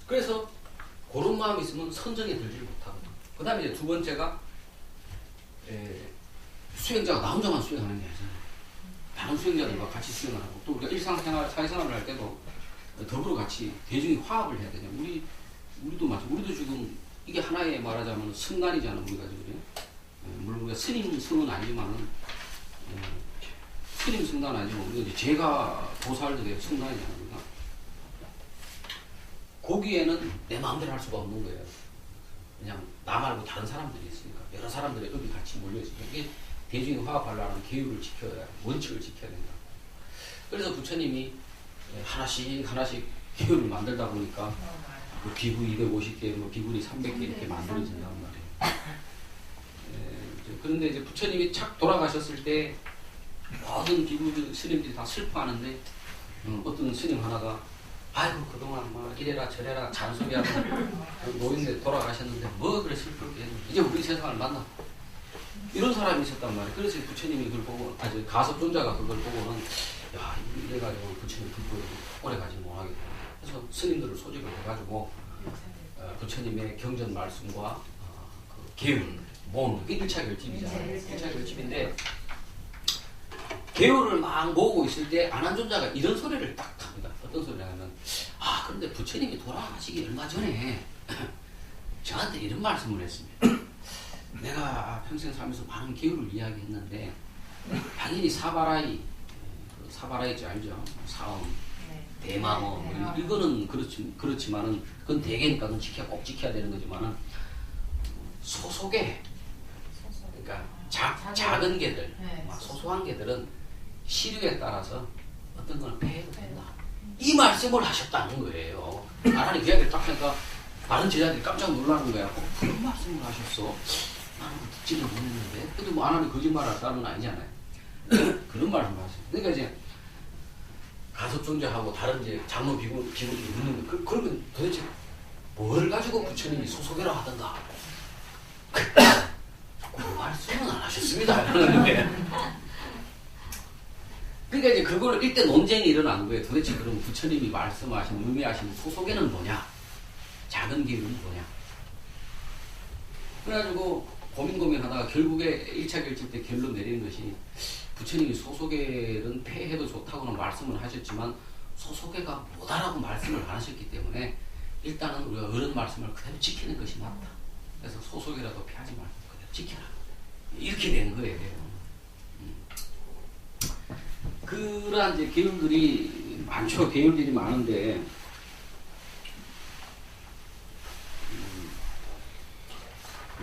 그래서 그런 마음이 있으면 선정에 들지를 못하거든. 그 다음에 이제 두 번째가 수행자가 나 혼자만 수행하는 게 아니잖아요. 다른 수행자들과 같이 수행을 하고 또 우리가 일상생활, 사회생활을 할 때도 더불어 같이 대중이 화합을 해야 되냐. 우리도 마찬가지. 우리도 지금 이게 하나의 말하자면 승단이잖아. 우리가 지금. 물론 우리가 스님 성은 아니지만은 스님 승단 아니지만 우리가 이제 제가 보살들의 승단이잖아. 우리가. 거기에는 내 마음대로 할 수가 없는 거예요. 그냥 나 말고 다른 사람들이 있으니까 여러 사람들의 의이 같이 몰려있으니까 이게 대중이 화합하려면 계율을 지켜야 원칙을 지켜야 된다. 그래서 부처님이 하나씩 계율을 만들다 보니까 뭐 비구 250개, 뭐 비구니 300개 이렇게 만들어진단 말이에요. 그런데 이제 부처님이 착 돌아가셨을 때 모든 비구 스님들이 다 슬퍼하는데 어떤 스님 하나가 아이고 그동안 막 이래라 저래라 잔소리하고 노인네 돌아가셨는데 뭐 그래 슬프게 했는데 이제 우리 세상을 만나 이런 사람이 있었단 말이에요. 그래서 부처님이 그걸 보고 가섭존자가 그걸 보고는 야 이래가지고 부처님 불법을 오래 가지 못하겠다. 그래서 스님들을 소집을 해가지고 부처님의 경전 말씀과 그 계율 모으는 게 1차 결집이잖아요. 1차 결집인데 계율을 막 모으고 있을 때 아난존자가 이런 소리를 딱 합니다. 어떤 소리를 하면 그런데 부처님이 돌아가시기 얼마 전에 저한테 이런 말씀을 했습니다. 내가 평생 살면서 많은 계율을 이야기했는데 당연히 사바라이 사바라이지 알죠? 사엄, 대망어 이거는 그렇지만은 그건 대개니까 그건 꼭 지켜야 되는 거지만은 소속의 그러니까 작은 개들 소소한 개들은 시류에 따라서 어떤 걸 패해도 된다. 이 말씀을 하셨다는 거예요. 하나님 그 이야기를 딱 하니까 다른 제자들이 깜짝 놀라는 거야. 그런 말씀을 하셨어. 나는 듣지를 못했는데. 근데 뭐 하나님 거짓말할 사람은 아니잖아요. 그런 말씀을 하셨어요. 그러니까 이제 가섭존자하고 다른 이제 장로 비구들이 묻는 거. 그러면 도대체 뭘 가지고 부처님이 소속이라 하던가. 그 말씀은 안 하셨습니다. 그러니까 이제 그걸 일대 논쟁이 일어나는 거예요. 도대체 그럼 부처님이 말씀하신 의미하신 소속에는 뭐냐? 작은 계율은 뭐냐? 그래가지고 고민하다가 결국에 1차 결집 때 결론 내리는 것이 부처님이 소속에는 폐해도 좋다고는 말씀을 하셨지만 소속에가 뭐다라고 말씀을 안 하셨기 때문에 일단은 우리가 어른 말씀을 그대로 지키는 것이 맞다. 그래서 소속이라도 피하지 말고 그대로 지켜라. 이렇게 된 거예요. 그러한 이제 계율들이 많죠. 계율들이 많은데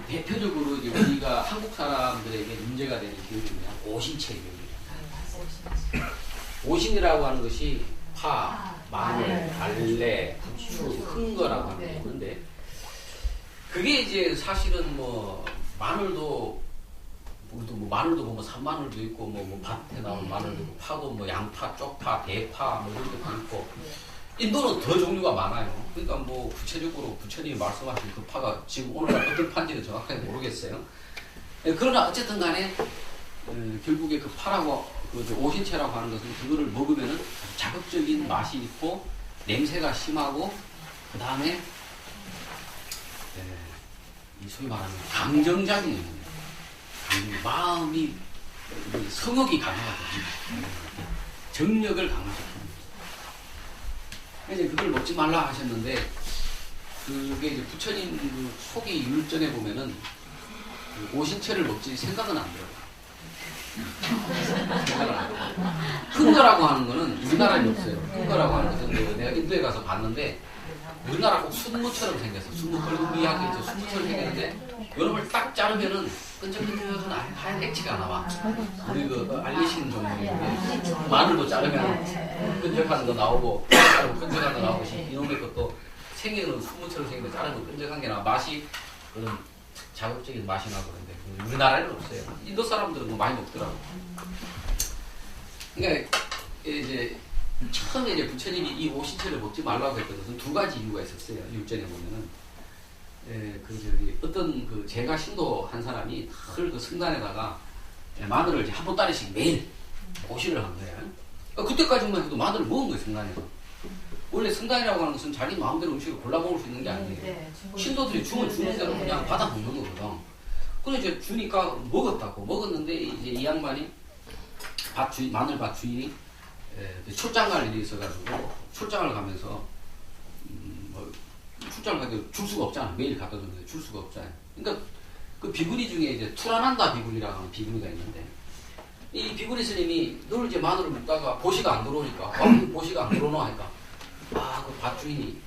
대표적으로 이제 우리가 한국 사람들에게 문제가 되는 계율이 뭐냐? 오신체 계율이에요. 오신이라고 하는 것이 파, 마늘, 달래, 부추, 흥거라고 하는 거예요. 그런데 그게 이제 사실은 뭐 마늘도 우리도 뭐 마늘도 보면 산마늘도 있고 뭐 밭에 나오는 마늘도 있고 파도 뭐 양파, 쪽파, 대파 뭐 이런 것도 있고 인도는 더 종류가 많아요. 그러니까 뭐 구체적으로 부처님이 말씀하신 그 파가 지금 오늘날 어떤 파인지는 정확하게 모르겠어요. 그러나 어쨌든 간에 결국에 그 파라고 그 이제 오신채라고 하는 것은 그거를 먹으면은 자극적인 맛이 있고 냄새가 심하고 그 다음에 이 소위 말하는 감정작용이 있는 거예요. 마음이 성욕이 강하거든요. 정력을 강화시키는 거예요. 이제 그걸 먹지 말라 하셨는데 그게 이제 부처님 그 초기 율전에 보면은 그 오신채를 먹지 생각은 안 들어요. 큰 거라고 하는 거는 우리나라에 없어요. 큰 거라고 하는 것은 내가 인도에 가서 봤는데 우리나라 꼭 순무처럼 생겼어. 순무 펄그비하게 있죠. 순무처럼 생겼는데 요놈을 딱 자르면은 끈적끈적한 하얀 액체가 나와. 우리 그 알리신 종류인데 마늘도 자르면 끈적한 거 나오고 자르면 끈적한 거 나오고 이놈의 것도 생기는 순무처럼 생겼는데 자르면 끈적한 게 나와. 맛이 그런 자극적인 맛이 나고 그런데 우리나라에는 없어요. 인도 사람들은 뭐 많이 먹더라고. 그러니까 이제 처음에 이제 부처님이 이 오신채를 먹지 말라고 했던 것은 두 가지 이유가 있었어요. 율전에 보면은 어떤 그 제가 신도 한 사람이 그 성단에다가 마늘을 이제 한 보따리씩 매일 오신을 한 거예요. 그때까지만 해도 마늘을 먹은 거예요. 성단에서. 원래 성단이라고 하는 것은 자기 마음대로 음식을 골라 먹을 수 있는 게 아니에요. 신도들이 주면 주는 대로 그냥 받아 먹는 거거든. 그래 이제 주니까 먹었다고. 먹었는데 이제 이 양반이 마늘밭 주인이 출장 갈 일이 있어가지고 출장을 가면서 출장을 가도 줄 수가 없잖아. 매일 갖다 주는데 줄 수가 없잖아요. 그러니까 그 비구니 중에 이제 투라난다 비구니라고 하는 비구니가 있는데 이 비구니 스님이 늘 이제 마늘을 먹다가 보시가 안 들어오니까 보시가 안 들어오나 하니까 그 밭 주인이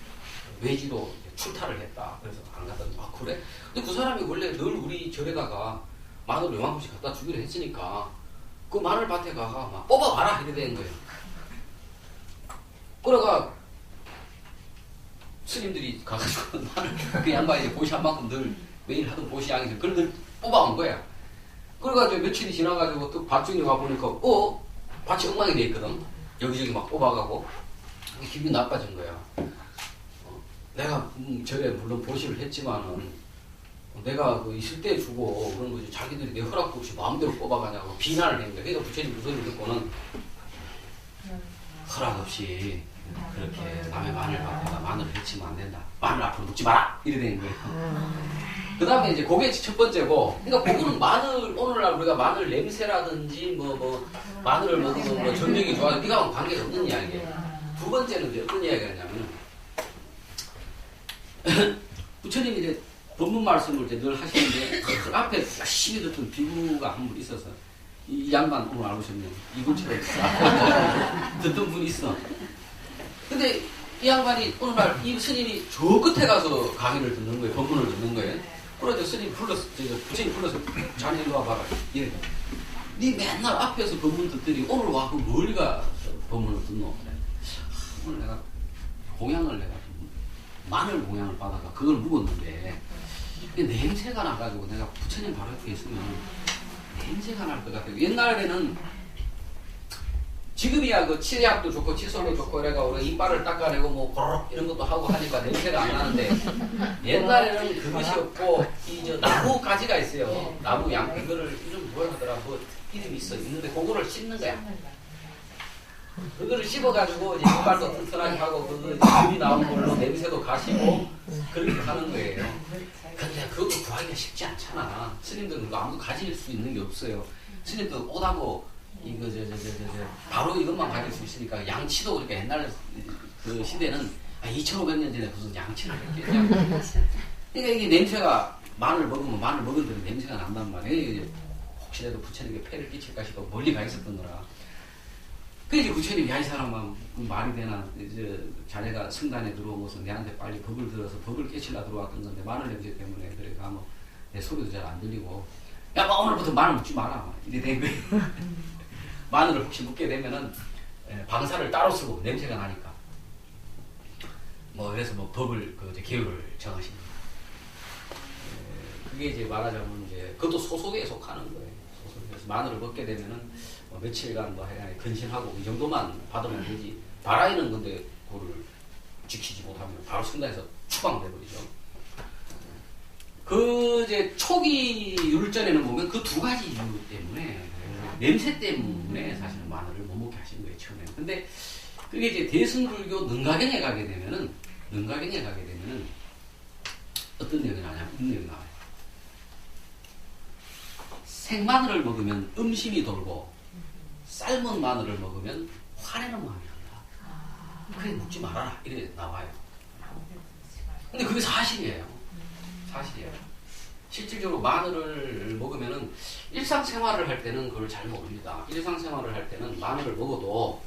외지로 출타를 했다. 그래서 안 갖다 줘. 그래? 근데 그 사람이 원래 늘 우리 절에다가 마늘을 요만큼씩 갖다 주기로 했으니까 그 마늘밭에 가가 막 뽑아봐라 이래 되는 거예요. 그래가 스님들이 가가지고 마늘 그 양반이 보시 한 만큼 늘 매일 하던 보시 양에서 그걸 늘 뽑아온 거야. 그래가지고 며칠이 지나가지고 또 밭주인이 와보니까 밭이 엉망이 돼 있거든. 여기저기 막 뽑아가고 기분이 나빠진 거야. 내가 절에 물론 보시를 했지만은 내가 그 있을 때 주고 그런 거지 자기들이 내 허락 없이 마음대로 뽑아가냐고 비난을 했는데 그러니까 부처님 그 소리를 듣고는 허락 없이 그렇게 남의 마늘밭에다 마늘을 해치면 안 된다. 마늘 앞으로 묻지 마라! 이래 되는 거예요. 그 다음에 이제 그게 첫 번째고, 그러니까 그거는 마늘, 오늘날 우리가 마늘 냄새라든지 마늘을 먹으면 뭐 전력이 좋아서 네가 관계가 없는 이야기예요. 두 번째는 이제 어떤 이야기가 하냐면, 부처님이 이제 법문 말씀을 이제 늘 하시는데, 그 앞에 열심히 듣던 비구가 한 분 있어서, 이 양반 오늘 알으셨네요. 이 근처에 듣던 분이 있어. 근데 이 양반이 어느 날 이 스님이 저 끝에 가서 강의를 듣는 거예요. 법문을 듣는 거예요. 그래서 스님 불러서, 부처님 불러서 자네 일로 와봐라. 이래. 니 맨날 앞에서 법문 듣더니 오늘 와, 그 멀리 가 법문을 듣노? 그래. 오늘 내가 공양을 내가 마늘 공양을 받아가 그걸 묵었는데 냄새가 나가지고 내가 부처님 바로 옆에 있으면 냄새가 날 것 같아요. 옛날에는 지금이야 그 치약도 좋고 칫솔도 좋고 그래가 우리 이빨을 닦아내고 뭐 고르륵 이런 것도 하고 하니까 냄새가 안 나는데 옛날에는 그것이 없고 이 저 나무 가지가 있어요. 나무 양 이거를 이름 뭐라 하더라 뭐 이름이 있는데 그거를 씹는 거야. 그거를 씹어가지고 이제 이빨도 튼튼하게 하고 그거 금이 나온 걸로 냄새도 가시고 그렇게 하는 거예요. 근데 그것도 구하기가 쉽지 않잖아. 스님들은 그거 아무도 가질 수 있는 게 없어요. 스님들 옷하고 이거 바로 이것만 가질 수 있으니까 양치도 그렇게 옛날 그 시대는 2,500년 전에 무슨 양치를 했겠냐고. 그러니까 이게 냄새가 마늘 먹으면 마늘 먹은 대로 냄새가 난단 말이에요. 혹시라도 부처님께 폐를 끼칠까 싶어 멀리 가 있었던 거라. 그래서 부처님이 야 이 사람아 말이 되나 이제 자네가 성단에 들어온 것은 내한테 빨리 법을 들어서 법을 깨치려 들어왔던 건데 마늘 냄새 때문에 그러니까 뭐 내 소리도 잘 안 들리고 야 뭐 오늘부터 마늘 먹지 마라 이래 된 거예요. 마늘을 혹시 묻게 되면은 방사를 따로 쓰고 냄새가 나니까 뭐 그래서 뭐 법을 그 이제 계율을 정하십니다. 그게 이제 말하자면 이제 그것도 소속에 속하는 거예요. 그래서 마늘을 먹게 되면은 뭐 며칠간 뭐 근신하고 이 정도만 받으면 되지. 바라이는 근데 그거를 지키지 못하면 바로 성단에서 추방돼 버리죠. 그 이제 초기 율전에는 보면 그 두 가지 이유 때문에 냄새 때문에 사실은 마늘을 못 먹게 하신 거예요, 처음에는. 근데 그게 이제 대승불교 능가경에 가게 되면은 어떤 내용이 나냐면 이런 내용이 나와요. 생마늘을 먹으면 음심이 돌고 삶은 마늘을 먹으면 화내는 마음이 난다. 그래 먹지 말아라. 이래 나와요. 근데 그게 사실이에요. 사실이에요. 실질적으로 마늘을 먹으면은 일상생활을 할 때는 그걸 잘 모릅니다. 일상생활을 할 때는 마늘을 먹어도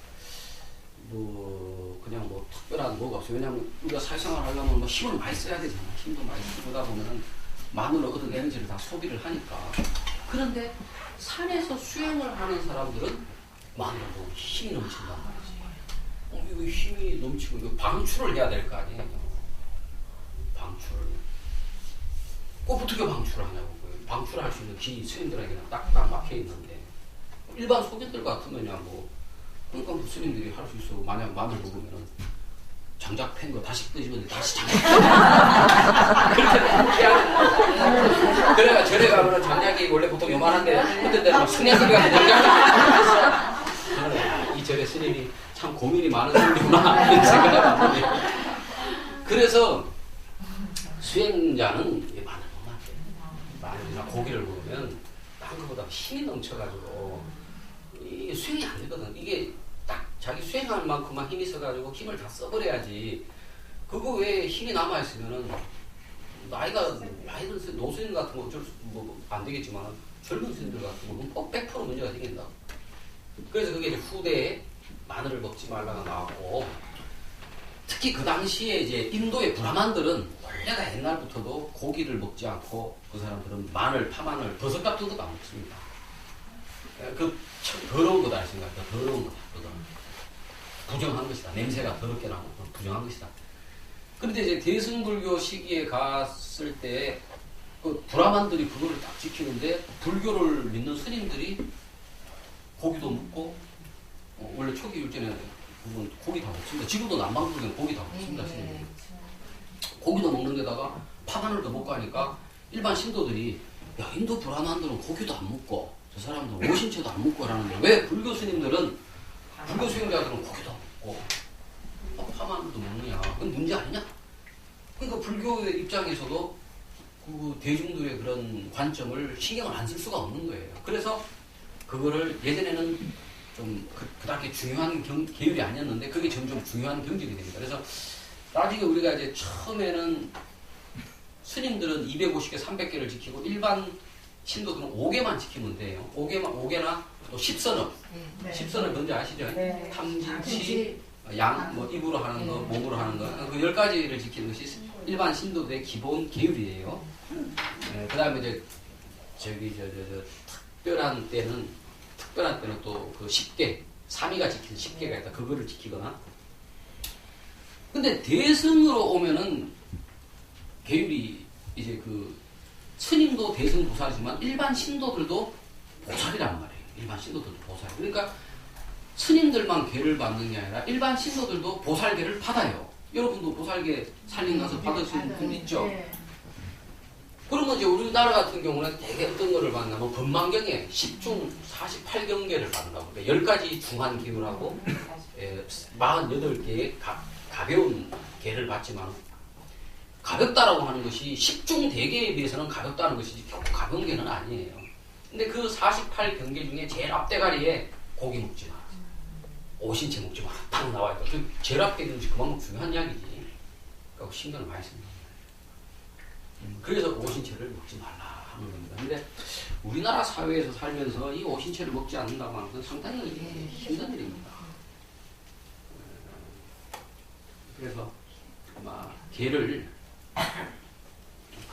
뭐 그냥 뭐 특별한 뭐가 없어요. 왜냐하면 우리가 사회생활 하려면 뭐 힘을 많이 써야 되잖아. 힘도 많이 쓰다 보면은 마늘로 얻은 에너지를 다 소비를 하니까. 그런데 산에서 수행을 하는 사람들은 마늘을 보고 힘이 넘친단 말이지. 이거 힘이 넘치고 이거 방출을 해야 될 거 아니에요. 방출을. 꼭 어떻게 방출을 하냐고. 방출할 수 있는 기 스님들에게는 딱딱 막혀 있는데 일반 소견들 같으면야 뭐 그러니까 뭐 스님들이 할 수 있어. 만약 마늘 먹으면은 장작 팬 거 다시 끄집어내 다시 장작 그렇게 해야 그래가 절에 가면은 장작이 원래 보통 요만한데 그때 내가 스님들이 장작 이 절에 스님이 참 고민이 많은 분이구나 이런 생각을 하는데 그래서 수행자는 마늘 먹으면 안 돼요. 마늘이나 고기를 먹으면 딴 것보다 힘이 넘쳐가지고 이게 수행이 안 되거든. 이게 딱 자기 수행하는 만큼만 힘이 있어가지고 힘을 다 써버려야지. 그거 외에 힘이 남아있으면은 나이든 노스님 같은 거 어쩔 수 안 되겠지만 젊은 스님들 같은 거는 꼭 100% 문제가 생긴다. 그래서 그게 이제 후대에 마늘을 먹지 말라가 나왔고 특히 그 당시에 이제 인도의 브라만들은 원래가 옛날부터도 고기를 먹지 않고 그 사람들은 마늘, 파마늘, 버섯 같은 것도 안 먹습니다. 그 참 더러운 거다 생각합니다. 더러운 거다. 부정한 것이다. 냄새가 더럽게 나고 부정한 것이다. 그런데 이제 대승불교 시기에 갔을 때 그 브라만들이 그거를 딱 지키는데 불교를 믿는 스님들이 고기도 먹고 원래 초기 율전에 그건 고기 다 먹습니다. 지금도 남방불교는 고기 다 먹습니다. 스님들이. 고기도 먹는 데다가 파마늘도 먹고 하니까 일반 신도들이 야 인도 브라만들은 고기도 안 먹고 저 사람들은 오신채도 안 먹고 하라는데 왜 불교 스님들은 불교 수행자들은 고기도 안 먹고 파마늘도 먹느냐 그건 문제 아니냐. 그러니까 불교의 입장에서도 그 대중들의 그런 관점을 신경을 안 쓸 수가 없는 거예요. 그래서 그거를 예전에는 좀 그렇게 중요한 계율이 아니었는데 그게 점점 중요한 경직이 됩니다. 그래서 나중에 우리가 이제 처음에는 스님들은 250개, 300개를 지키고 일반 신도들은 5개만 지키면 돼요. 5개나 또 10선업. 네. 10선업 뭔지 아시죠? 네. 탐진치, 양, 뭐 입으로 하는 거, 몸으로 하는 거. 그 10가지를 지키는 것이 일반 신도들의 기본 계율이에요. 그 다음에 이제 특별한 때는 또 그 10개, 3위가 지키는 10개가 있다. 그거를 지키거나. 근데 대승으로 오면은 계율이 이제 그 스님도 대승 보살이지만 일반 신도들도 보살이란 말이에요. 일반 신도들도 보살. 그러니까 스님들만 계를 받는 게 아니라 일반 신도들도 보살계를 받아요. 여러분도 보살계 살림 가서 받으시는 분 있죠? 네. 그러면 이제 우리나라 같은 경우는 되게 어떤 거를 받냐면 법망경에 10중 48경계를 받는다고. 그러니까 10가지 중한 계율하고 48개의 가벼운 계를 받지만 가볍다라고 하는 것이 10중 대계에 비해서는 가볍다는 것이지 결코 가벼운 계는 아니에요. 근데 그 48경계 중에 제일 앞대가리에 고기 먹지 마라. 오신채 먹지 마라. 딱 나와 있다. 그 제일 앞에 있는 것이 그만큼 중요한 이야기지. 그러니까 신경을 많이 씁니다. 그래서 오신채를 먹지 말라 하는 겁니다. 근데 우리나라 사회에서 살면서 이 오신채를 먹지 않는다고 하는 건 상당히 힘든 일입니다. 그래서 아마 개를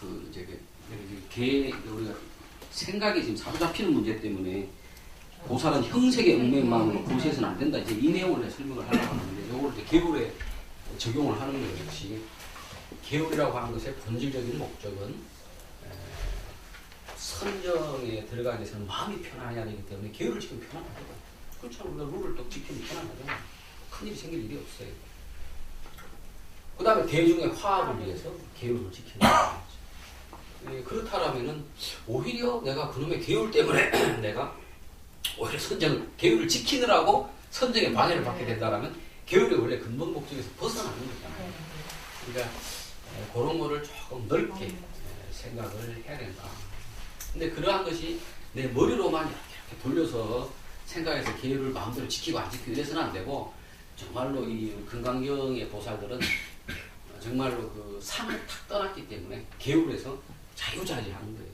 우리가 생각이 지금 사로잡히는 문제 때문에 보살은 형색의 얽매임마음으로 고시해서는 안 된다. 이제 이 내용을 설명을 하려고 하는데 이걸 이제 계율에 적용을 하는 거예요. 역시 계율이라고 하는 것의 본질적인 목적은 선정에 들어가기 위해서는 마음이 편안해야 되기 때문에 계율을 지키면 편안하죠. 그렇죠. 우리가 룰을 또 지키면 편안하죠. 큰일이 생길 일이 없어요. 그 다음에 대중의 화합을 위해서 계율을 지키는 거죠. 그렇다면은 오히려 내가 그놈의 계율 때문에 내가 오히려 선정을 계율을 지키느라고 선정에 방해를 받게 된다라면 계율의 원래 근본 목적에서 벗어나는 거잖아요. 그러니까 그런 거를 조금 넓게 생각을 해야 된다. 근데 그러한 것이 내 머리로만 이렇게 돌려서 생각해서 계율을 마음대로 지키고 안 지키고 이래서는 안 되고 정말로 이 금강경의 보살들은 정말로 그 상을 탁 떠났기 때문에 계율에서 자유자재하는 거예요.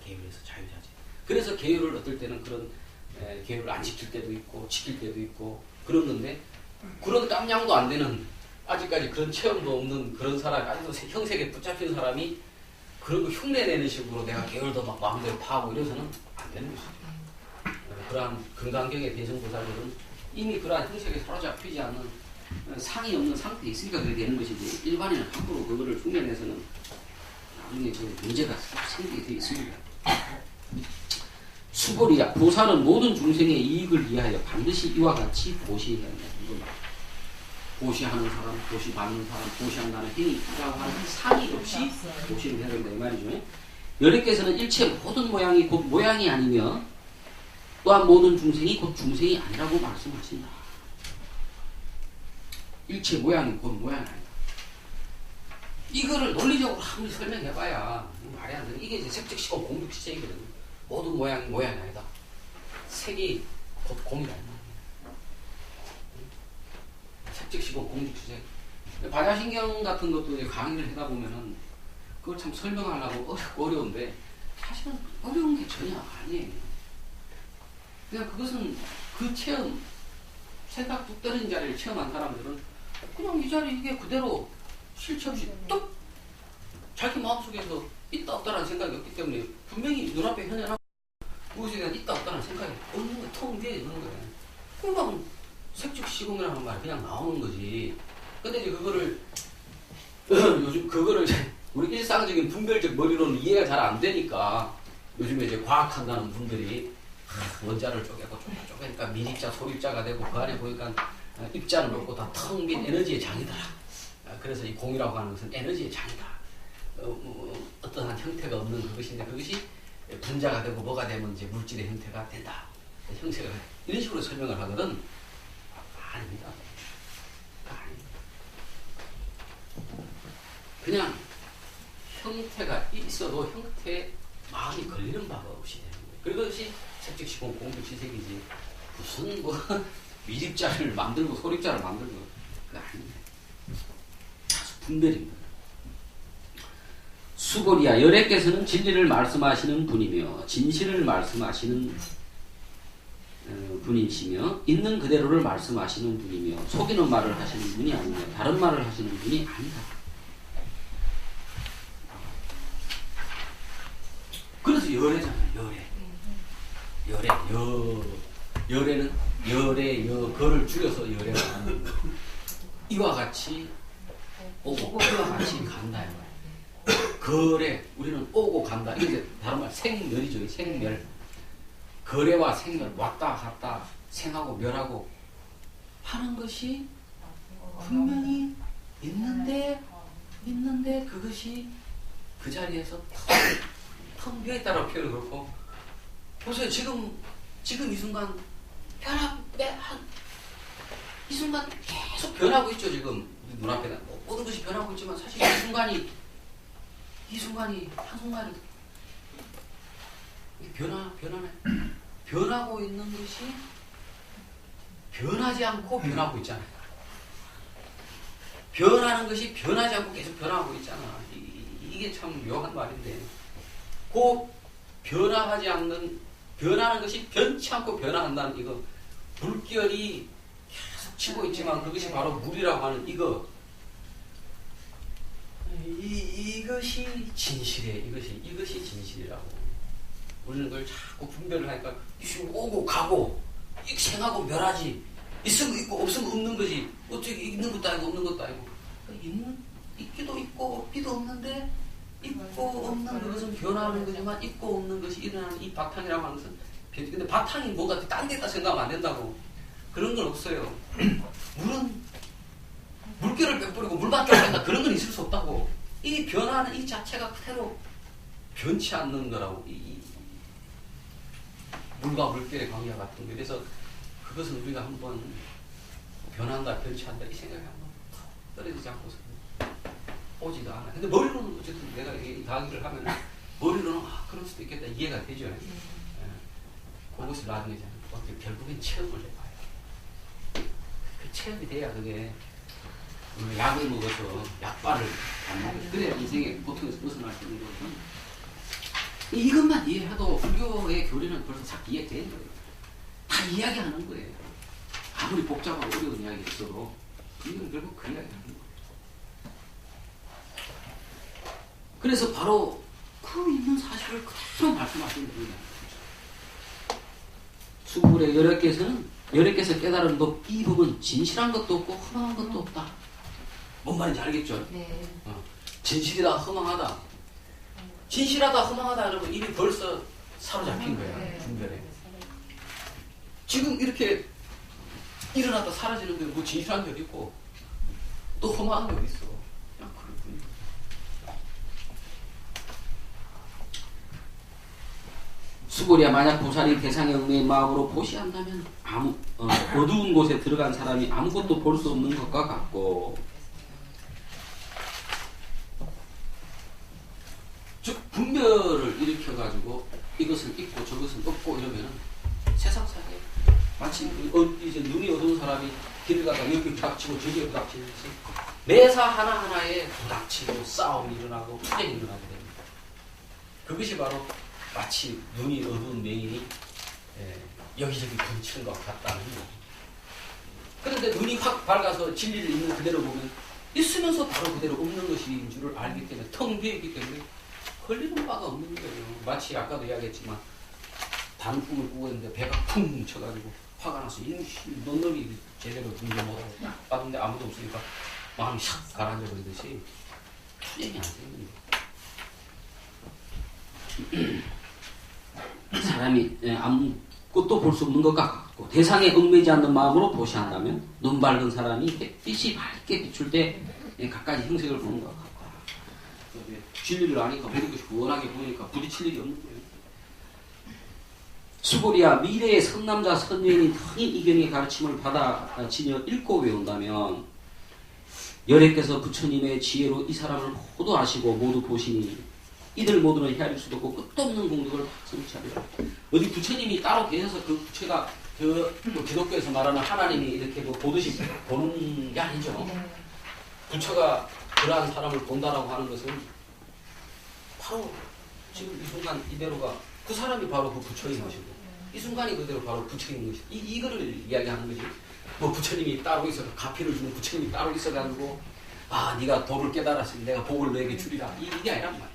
계율에서 자유자재. 그래서 계율을 어떨 때는 그런 계율을 안 지킬 때도 있고 지킬 때도 있고 그러는데 그런 깜냥도 안 되는 아직까지 그런 체험도 없는 그런 사람이 아직도 형색에 붙잡힌 사람이 그런 거 흉내내는 식으로 내가 계율도 막 마음대로 파하고 이래서는 안 되는 것이죠. 그러한 금강경의 대승보살들은 이미 그러한 형색에 사로잡히지 않는 상이 없는 상태에 있으니까 그렇게 되는 것이지 일반인은 함부로 그거를 흉내내서는 나중에 그 문제가 생기게 되어 있습니다. 수고리야 보살은 모든 중생의 이익을 위하여 반드시 이와 같이 보시해야 한다. 보시하는 사람, 보시받는 사람, 보시한다는 행위라고 하는 상이 없이 보시를 해야 된다 이 말이죠. 여래께서는 일체 모든 모양이 곧 모양이 아니며 또한 모든 중생이 곧 중생이 아니라고 말씀하신다. 일체 모양이 곧 모양이 아니다. 이거를 논리적으로 아무리 설명해봐야 말이 안 되는 이게 이제 색즉시공 공득시쟁이거든요. 모든 모양이 모양이 아니다. 색이 곧 공이다. 색즉시공 공득시쟁. 반야신경 같은 것도 강의를 하다 보면은 그걸 참 설명하려고 어려운데 사실은 어려운 게 전혀 아니에요. 그냥 그것은 그 체험, 생각 뚝 떨어진 자리를 체험한 사람들은 그냥 이 자리 이게 그대로 실체 없이 뚝 자기 마음속에서 있다 없다라는 생각이 없기 때문에 분명히 눈앞에 현현하고 무엇에 대한 있다 없다라는 생각이 없는 거 텅 비어 있는 거예요. 그냥 색즉시공이라는 말이 그냥 나오는 거지. 근데 이제 그거를 요즘 그거를 우리 일상적인 분별적 머리로는 이해가 잘 안 되니까 요즘에 이제 과학한다는 분들이 원자를 쪼개니까 미립자, 소립자가 되고 그 안에 보니까 입자는 없고 다 텅 빈 에너지의 장이더라. 그래서 이 공이라고 하는 것은 에너지의 장이다. 어떠한 형태가 없는 그것인데 그것이 분자가 되고 뭐가 되면 이제 물질의 형태가 된다. 형태가 이런 식으로 설명을 하거든. 아닙니다. 아닙니다. 그냥 형태가 있어도 형태에 마음이 걸리는 바가 없이 되는 거예요. 그것이 색즉시공 공득시색이지 무슨 뭐 미립자를 만들고 소립자를 만들고 그거 아닙니다. 다소 분별입니다. 수고리야 열애께서는 진리를 말씀하시는 분이며 진실을 말씀하시는 분이시며 있는 그대로를 말씀하시는 분이며 속이는 말을 하시는 분이 아니며 다른 말을 하시는 분이 아니다. 그래서 열애잖아요. 열애는 거를 줄여서 열애가 하는 거예요. 이와 같이 오고 이와 같이 간다. 거래 우리는 오고 간다. 이게 다른 말 생멸이죠. 생멸. 거래와 생멸 왔다 갔다 생하고 멸하고 하는 것이 분명히 있는데 그것이 그 자리에서 텅 비어있다라고 표현을 그렇고 보세요. 지금 이 순간 이 순간 계속 변하고 있죠. 지금 눈앞에 모든 것이 변하고 있지만 사실 이 순간이 한순간에 변하네. 변하고 있는 것이 변하지 않고 변하고 있잖아요. 변하는 것이 변하지 않고 계속 변하고 있잖아. 이게 참 묘한 말인데 그 변하는 것이 변치 않고 변화한다는 이거 물결이 계속 치고 있지만 그것이 바로 물이라고 하는 이것이 진실이에요. 이것이 진실이라고. 우리는 그걸 자꾸 분별을 하니까 오고 가고 생하고 멸하지 있으면 있고 없으면 없는 거지. 어떻게 있는 것도 아니고 없는 것도 아니고 있기도 있고 없기도 없는데 있고 없는 것은 변화하는 거지만 있고 없는 것이 일어나는 이 바탕이라고 하는 것은 근데 바탕이 뭔가 딴 데다 생각하면 안 된다고. 그런 건 없어요. 물은 물결을 빼버리고 물만 껴버린다. 그런 건 있을 수 없다고. 이 변화는 이 자체가 그대로 변치 않는 거라고. 물과 물결의 관계와 같은 거. 그래서 그것은 우리가 한번 변한다, 변치한다 이 생각이 한번 떨어지지 않고서 오지도 않아. 근데 머리로는 어쨌든 내가 이 강의를 하면 머리로는 그럴 수도 있겠다 이해가 되죠. 예. 그것을 나중에 어떻게 결국엔 체험을 해봐요. 그 체험이 돼야 그게 약을 먹어서 약발을 안 먹어요. 그래야 인생의 고통에서 벗어날 수 있는 거거든요. 이것만 이해해도 불교의 교리는 벌써 싹 이해되는 거예요. 다 이야기하는 거예요. 아무리 복잡하고 어려운 이야기 있어도 이건 결국 그 이야기하는 거예요. 그래서 바로 그 있는 사실을 그대로 말씀하시는 거예요. 수불의 여력께서 깨달은 법, 이 법은 진실한 것도 없고 허망한 것도 없다. 뭔 말인지 알겠죠? 네. 진실이다, 허망하다. 진실하다, 허망하다 여러분 이미 벌써 사로잡힌 거예요. 중별에. 지금 이렇게 일어났다 사라지는데 뭐 진실한 게 어디 있고 또 허망한 게 어디 있어. 그냥 그럴 뿐이에요. 수고리야 만약 보살이 대상의 얽매인 마음으로 보시한다면 어두운 곳에 들어간 사람이 아무것도 볼 수 없는 것과 같고 즉 분별을 일으켜가지고 이것은 있고 저것은 없고 이러면은 세상 살아요. 마치 이제 눈이 어두운 사람이 길을 가다가 여기 부닥치고 저기 부닥치듯이 매사 하나하나에 부닥치고 싸움이 일어나고 투쟁이 일어나게 됩니다. 그것이 바로 마치 눈이 어두운 맹인이 여기저기 부딪히는 것 같다는 거예요. 그런데 눈이 확 밝아서 진리를 있는 그대로 보면 있으면서 바로 그대로 없는 것인 줄을 알기 때문에 텅 비어있기 때문에 걸리는 바가 없는 거예요. 마치 아까도 이야기했지만 단풍을 꾸고 있는데 배가 쿵 쳐가지고 화가 나서 넌 놈이 제대로 눈도 못하고 빠는데 아무도 없으니까 마음이 샥 가라앉아 버리듯이 투쟁이 안 되는 거예요. 사람이 아무것도 볼 수 없는 것과 같고 대상에 얽매이지 않는 마음으로 보시한다면 눈 밝은 사람이 햇빛이 밝게 비출 때 갖가지 형색을 보는 것 같고 진리를 아니까 모든 것이 원하게 보이니까 부딪힐 일이 없는 거예요. 수고리야 미래의 선남자 선여인이 흔히 이경의 가르침을 받아지녀 읽고 외운다면 열애께서 부처님의 지혜로 이 사람을 모두 아시고 모두 보시니 이들 모두는 헤아릴 수도 없고 끝도 없는 공덕을 성취하리라. 어디 부처님이 따로 계셔서 그 부처가 뭐 기독교에서 말하는 하나님이 이렇게 뭐 보듯이 보는 게 아니죠. 부처가 그러한 사람을 본다라고 하는 것은 바로 지금 이 순간 이대로가 그 사람이 바로 그 부처인 것이고 이 순간이 그대로 바로 부처인 것이고 이거를 이야기하는 거지. 뭐 부처님이 따로 있어서 가피를 주는 부처님이 따로 있어가지고 네가 도를 깨달았으니 내가 복을 너에게 주리라 이게 아니란 말이야.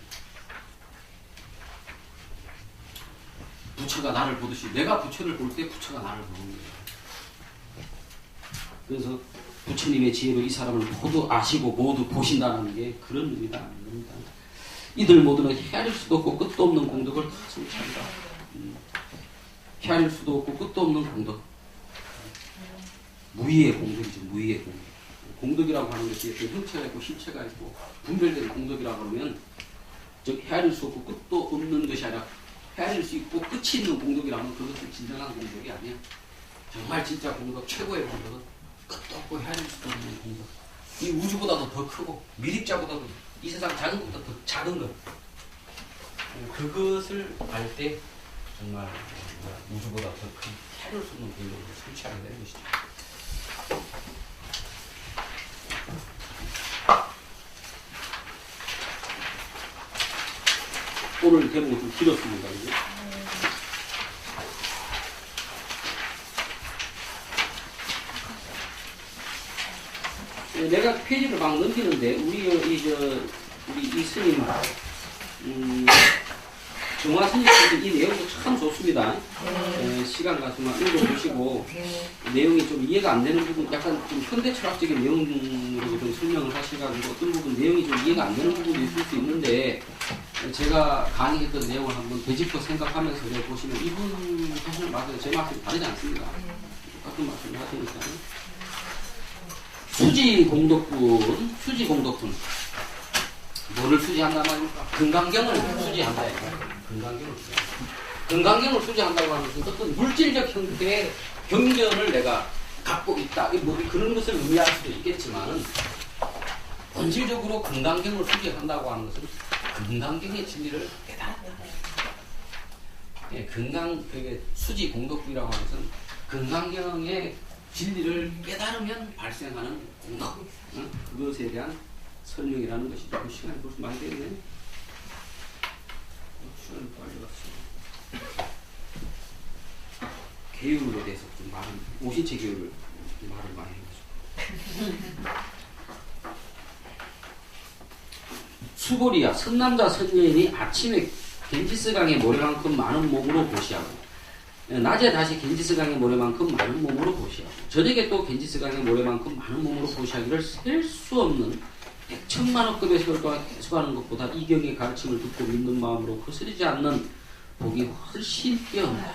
부처가 나를 보듯이 내가 부처를 볼 때 부처가 나를 보는 거야. 그래서 부처님의 지혜로 이 사람을 모두 아시고 모두 보신다는 게 그런 의미다. 이들 모두는 헤아릴 수도 없고 끝도 없는 공덕을 다 성취한다. 헤아릴 수도 없고 끝도 없는 공덕. 무의의 공덕이죠. 무의의 공덕. 공덕이라고 하는 것이 형체가 있고 실체가 있고 분별된 공덕이라고 하면 즉 헤아릴 수 없고 끝도 없는 것이 아니라 헤아릴 수 있고 끝이 있는 공덕이라면 그것은 진정한 공덕이 아니야. 정말 진짜 공덕, 최고의 공덕은 끝도 없고 헤아릴 수도 없는 공덕. 이 우주보다도 더 크고 미립자보다도 이 세상 작은 것보다 더 작은 것. 그것을 알 때 정말 우주보다 더 큰 헤아릴 수 없는 공덕을 성취하게 되는 것이죠. 오늘 대목은 좀 길었습니다. 그죠? 내가 페이지를 막 넘기는데 우리 이 스님 정화 스님 이 내용도 참 좋습니다. 시간 가서만 읽어보시고 내용이 좀 이해가 안 되는 부분 약간 좀 현대 철학적인 내용으로 좀 설명을 하셔가지고 어떤 부분 내용이 좀 이해가 안 되는 부분도 있을 수 있는데 제가 강의했던 내용을 한번 되짚어 생각하면서 보시면 이분 사실 맞아요. 제 말씀이 다르지 않습니다. 똑같은 말씀을 하시니까 수지공덕분 뭐를 수지한다 말입니까? 금강경을 수지한다. 금강경을 수지한다. 건강경을 수지한다고 하는 것은 어떤 물질적 형태의 경전을 내가 갖고 있다. 뭐 그런 것을 의미할 수도 있겠지만은 본질적으로 건강경을 수지한다고 하는 것은 건강경의 진리를 깨달았다. 예, 그게 수지 공덕이라고 하는 것은 건강경의 진리를 깨달으면 발생하는 공덕, 그것에 대한 설명이라는 것이죠. 그 시간이 벌써 많이 되네. 시간이 빨리 갔어. 계율에 대해서 좀 말은, 오신체 계율을 말을 많이 해가지고. 수고리야, 선남자 선녀인이 아침에 겐지스강의 모래만큼 많은 몸으로 보시하고, 낮에 다시 겐지스강의 모래만큼 많은 몸으로 보시하고, 저녁에 또 겐지스강의 모래만큼 많은 몸으로 보시하기를 셀 수 없는 100천만억 급의 세월 동안 계속하는 것보다 이 경의 가르침을 듣고 믿는 마음으로 거스르지 않는 복이 훨씬 뛰어나다.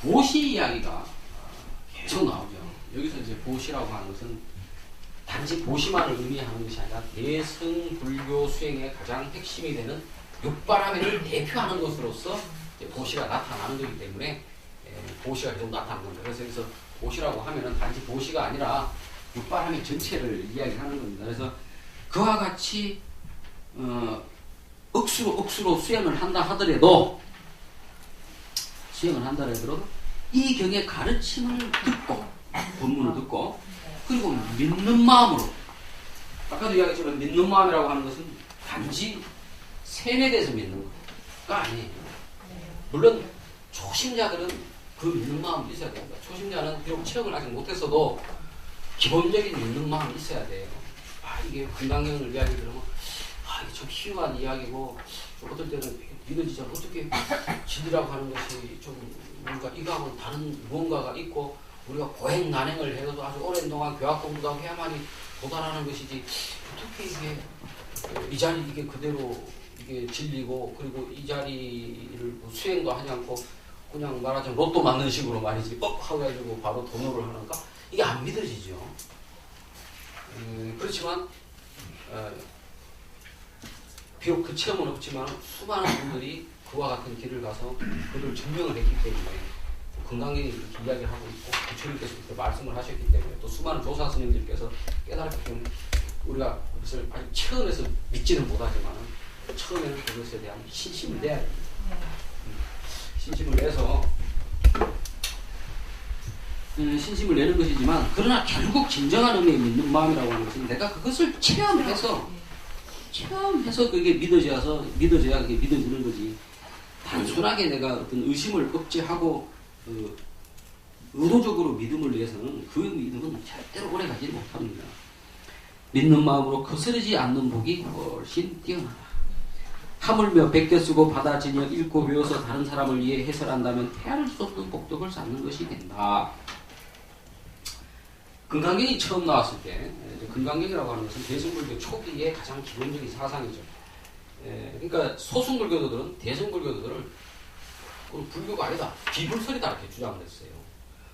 보시 이야기가 계속 나오죠. 여기서 이제 보시라고 하는 것은 단지 보시만을 의미하는 것이 아니라 대승 불교 수행의 가장 핵심이 되는 육바라밀을 대표하는 것으로서 보시가 나타나는 거기 때문에 보시가 계속 나타나는 겁니다. 그래서 여기서 보시라고 하면은 단지 보시가 아니라 육바라밀 전체를 이야기하는 겁니다. 그래서 그와 같이 억수로 수행을 한다 하더라도 이 경의 가르침을 듣고 본문을 듣고 그리고 믿는 마음으로, 아까도 이야기했지만 믿는 마음이라고 하는 것은 단지 세뇌돼서 믿는 것가 아니에요. 물론 초심자들은 그 믿는 마음이 있어야 됩니다. 초심자는 비록 체험을 아직 못했어도 기본적인 믿는 마음이 있어야 돼요. 이게 건강경을 이야기 들으면 이게 좀 희유한 이야기고 좀 어떨 때는 믿어지지 않고 어떻게 진리라고 하는 것이 좀 뭔가 이거하고는 다른 무언가가 있고 우리가 고행 난행을 해도 아주 오랜 동안 교학 공부도 하고 해야만이 도달하는 것이지 어떻게 이게 이 자리 이게 그대로 이게 진리고 그리고 이 자리를 수행도 하지 않고 그냥 말하자면 로또 맞는 식으로 말이지 하고 가지고 바로 돈으로 하는가 이게 안 믿어지죠. 그렇지만 비록 그 체험은 없지만 수많은 분들이 그와 같은 길을 가서 그걸 증명을 했기 때문에 건강경이 이렇게 이야기를 하고 있고 부처님께서 그렇게 말씀을 하셨기 때문에 또 수많은 조사 스님들께서 깨달았기 때문에 우리가 그것을 아주 체험해서 믿지는 못하지만 처음에는 그것에 대한 신심을 내야 됩니다. 신심을 내서 신심을 내는 것이지만 그러나 결국 진정한 의미의 믿는 마음이라고 하는 것은 내가 그것을 체험해서 그게 믿어져야 그게 믿어지는 거지. 단순하게 내가 어떤 의심을 억제하고 의도적으로 믿음을 위해서는 그 믿음은 절대로 오래 가지 못합니다. 믿는 마음으로 거스르지 않는 복이 훨씬 뛰어나다. 하물며 베껴 쓰고 받아 지녀 읽고 배워서 다른 사람을 위해 해설한다면 헤아릴 수 없는 복덕을 쌓는 것이 된다. 건강경이 처음 나왔을 때 건강경이라고 하는 것은 대승불교 초기의 가장 기본적인 사상이죠. 그러니까 소승불교도들은 대승불교도들은 불교가 아니다, 비불설이다 이렇게 주장을 했어요.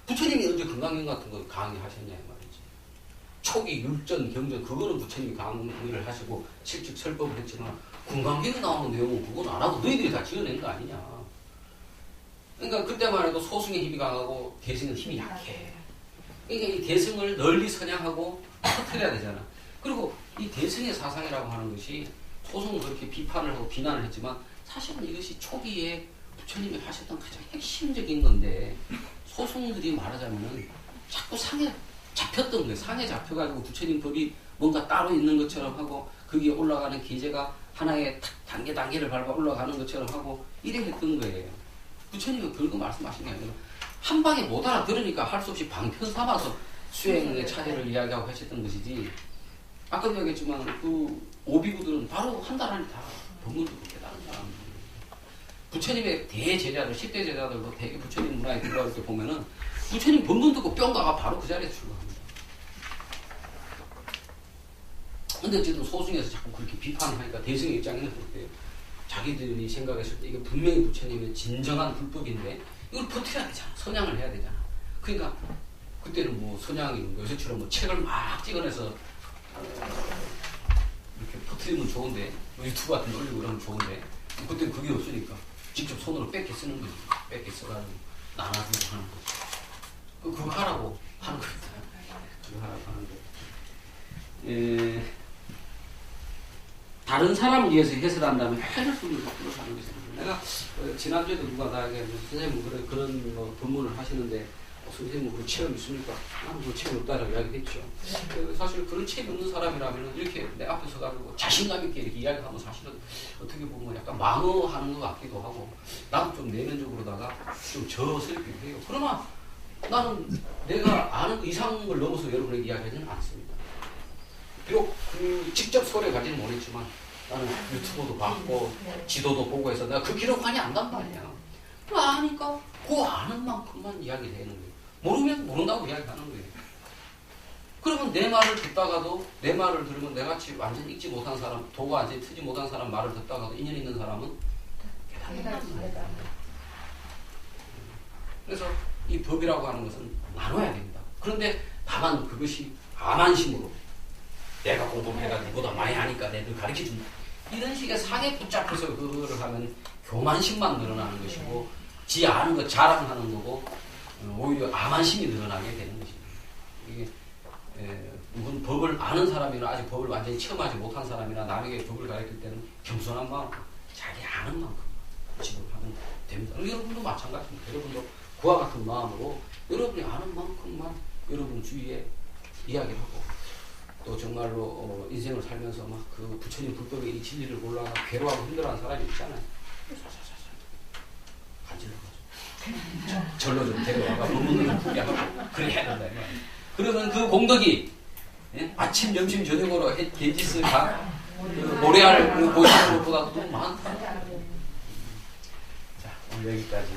부처님이 언제 건강경 같은 거 강의하셨냐 말이지. 초기 율전 경전 그거는 부처님이 강의를 하시고 실직 설법을 했지만 건강경에 나오는 내용은 그건 안 하고 너희들이 다 지어낸 거 아니냐. 그러니까 그때만 해도 소승의 힘이 강하고 대승의 힘이 약해. 그러니까 이 대승을 널리 선양하고 터뜨려야 되잖아. 그리고 이 대승의 사상이라고 하는 것이 소승은 그렇게 비판을 하고 비난을 했지만 사실은 이것이 초기에 부처님이 하셨던 가장 핵심적인 건데 소승들이 말하자면은 자꾸 상에 잡혔던 거예요. 상에 잡혀가지고 부처님 법이 뭔가 따로 있는 것처럼 하고 거기에 올라가는 기제가 하나의 단계를 밟아 올라가는 것처럼 하고 이래 했던 거예요. 부처님은 그거 말씀하신 게 아니라 한 방에 못 알아들으니까 할 수 없이 방편 삼아서 수행의 차례를 이야기하고 하셨던 것이지. 아까도 이야기했지만 그 오비구들은 바로 한 달 안에 다 법문도 깨달은 사람들. 부처님의 대제자들, 10대 제자들도 대개 부처님 문화에 들어갈 때 보면은 부처님 법문 듣고 뿅 가가 바로 그 자리에 출가합니다. 근데 어쨌든 소승에서 자꾸 그렇게 비판을 하니까 대승의 입장에는 그렇대요. 자기들이 생각했을 때 이게 분명히 부처님의 진정한 불법인데 이걸 버텨야 되잖아. 선양을 해야 되잖아. 그러니까 그때는 뭐 선양이 요새처럼 뭐 책을 막 찍어내서 이렇게 퍼뜨리면 좋은데 유튜브 같은 거 올리고 그러면 좋은데 그때는 그게 없으니까 직접 손으로 뺏겨 쓰는 거지. 뺏겨 써가지고 나눠주고 하는 거지. 그거 하라고 하는 거다. 그거 하라고 하는 거. 다른 사람을 위해서 해설한다면 해를 뿐을 갖고 사는 것이 내가 지난주에도 누가 나에게 선생님 그런 뭐 본문을 하시는데 선생님 그 체험 있습니까? 나는 그 체험 없다라고 이야기했죠. 사실 그런 체험 없는 사람이라면 이렇게 내 앞에 서가지고 자신감 있게 이렇게 이야기하면 사실은 어떻게 보면 약간 만호하는 것 같기도 하고 나도 좀 내면적으로다가 좀 저스럽기도 해요. 그러나 나는 내가 아는 이상을 넘어서 여러분에게 이야기하지는 않습니다. 비록 그 직접 소리를 가지는 못했지만 나는 유튜브도 봤고 지도도 보고 해서 내가 그 기록관이 안 간 말이야. 아니까 그 아는 만큼만 이야기되는 거예요. 모르면 모른다고 이야기하는 거예요. 그러면 내 말을 듣다가도 내 말을 들으면 내같이 완전히 읽지 못한 사람, 도가 완전히 트지 못한 사람 말을 듣다가도 인연 있는 사람은 깨닫는 거예요. 그래서 이 법이라고 하는 것은 나눠야 됩니다. 그런데 다만 그것이 암안심으로 내가 공부를 해가 누구보다 많이 하니까 내가 가르쳐준다. 이런 식의 상에 붙잡혀서 그거를 하면 교만심만 늘어나는 것이고 지 아는 거 자랑하는 거고 오히려 암안심이 늘어나게 되는 것입니다. 이게 무슨 법을 아는 사람이나 아직 법을 완전히 체험하지 못한 사람이나 남에게 법을 가르칠 때는 겸손한 마음, 자기 아는 만큼 지금 하면 됩니다. 여러분도 마찬가지입니다. 여러분도 그와 같은 마음으로 여러분이 아는 만큼만 여러분 주위에 이야기를 하고 또 정말로 인생을 살면서 막 그 부처님 불법의 이 진리를 몰라가 괴로워하고 힘들어하는 사람이 있잖아요. 간질러가지고 절로 좀 데려와가 법문을 좀 풀게 하고 그래 해야 된다. 그러면 그 공덕이 아침, 점심, 저녁으로 겐지스 모래알 보시는 것보다도 너무 많다. 자, 오늘 여기까지.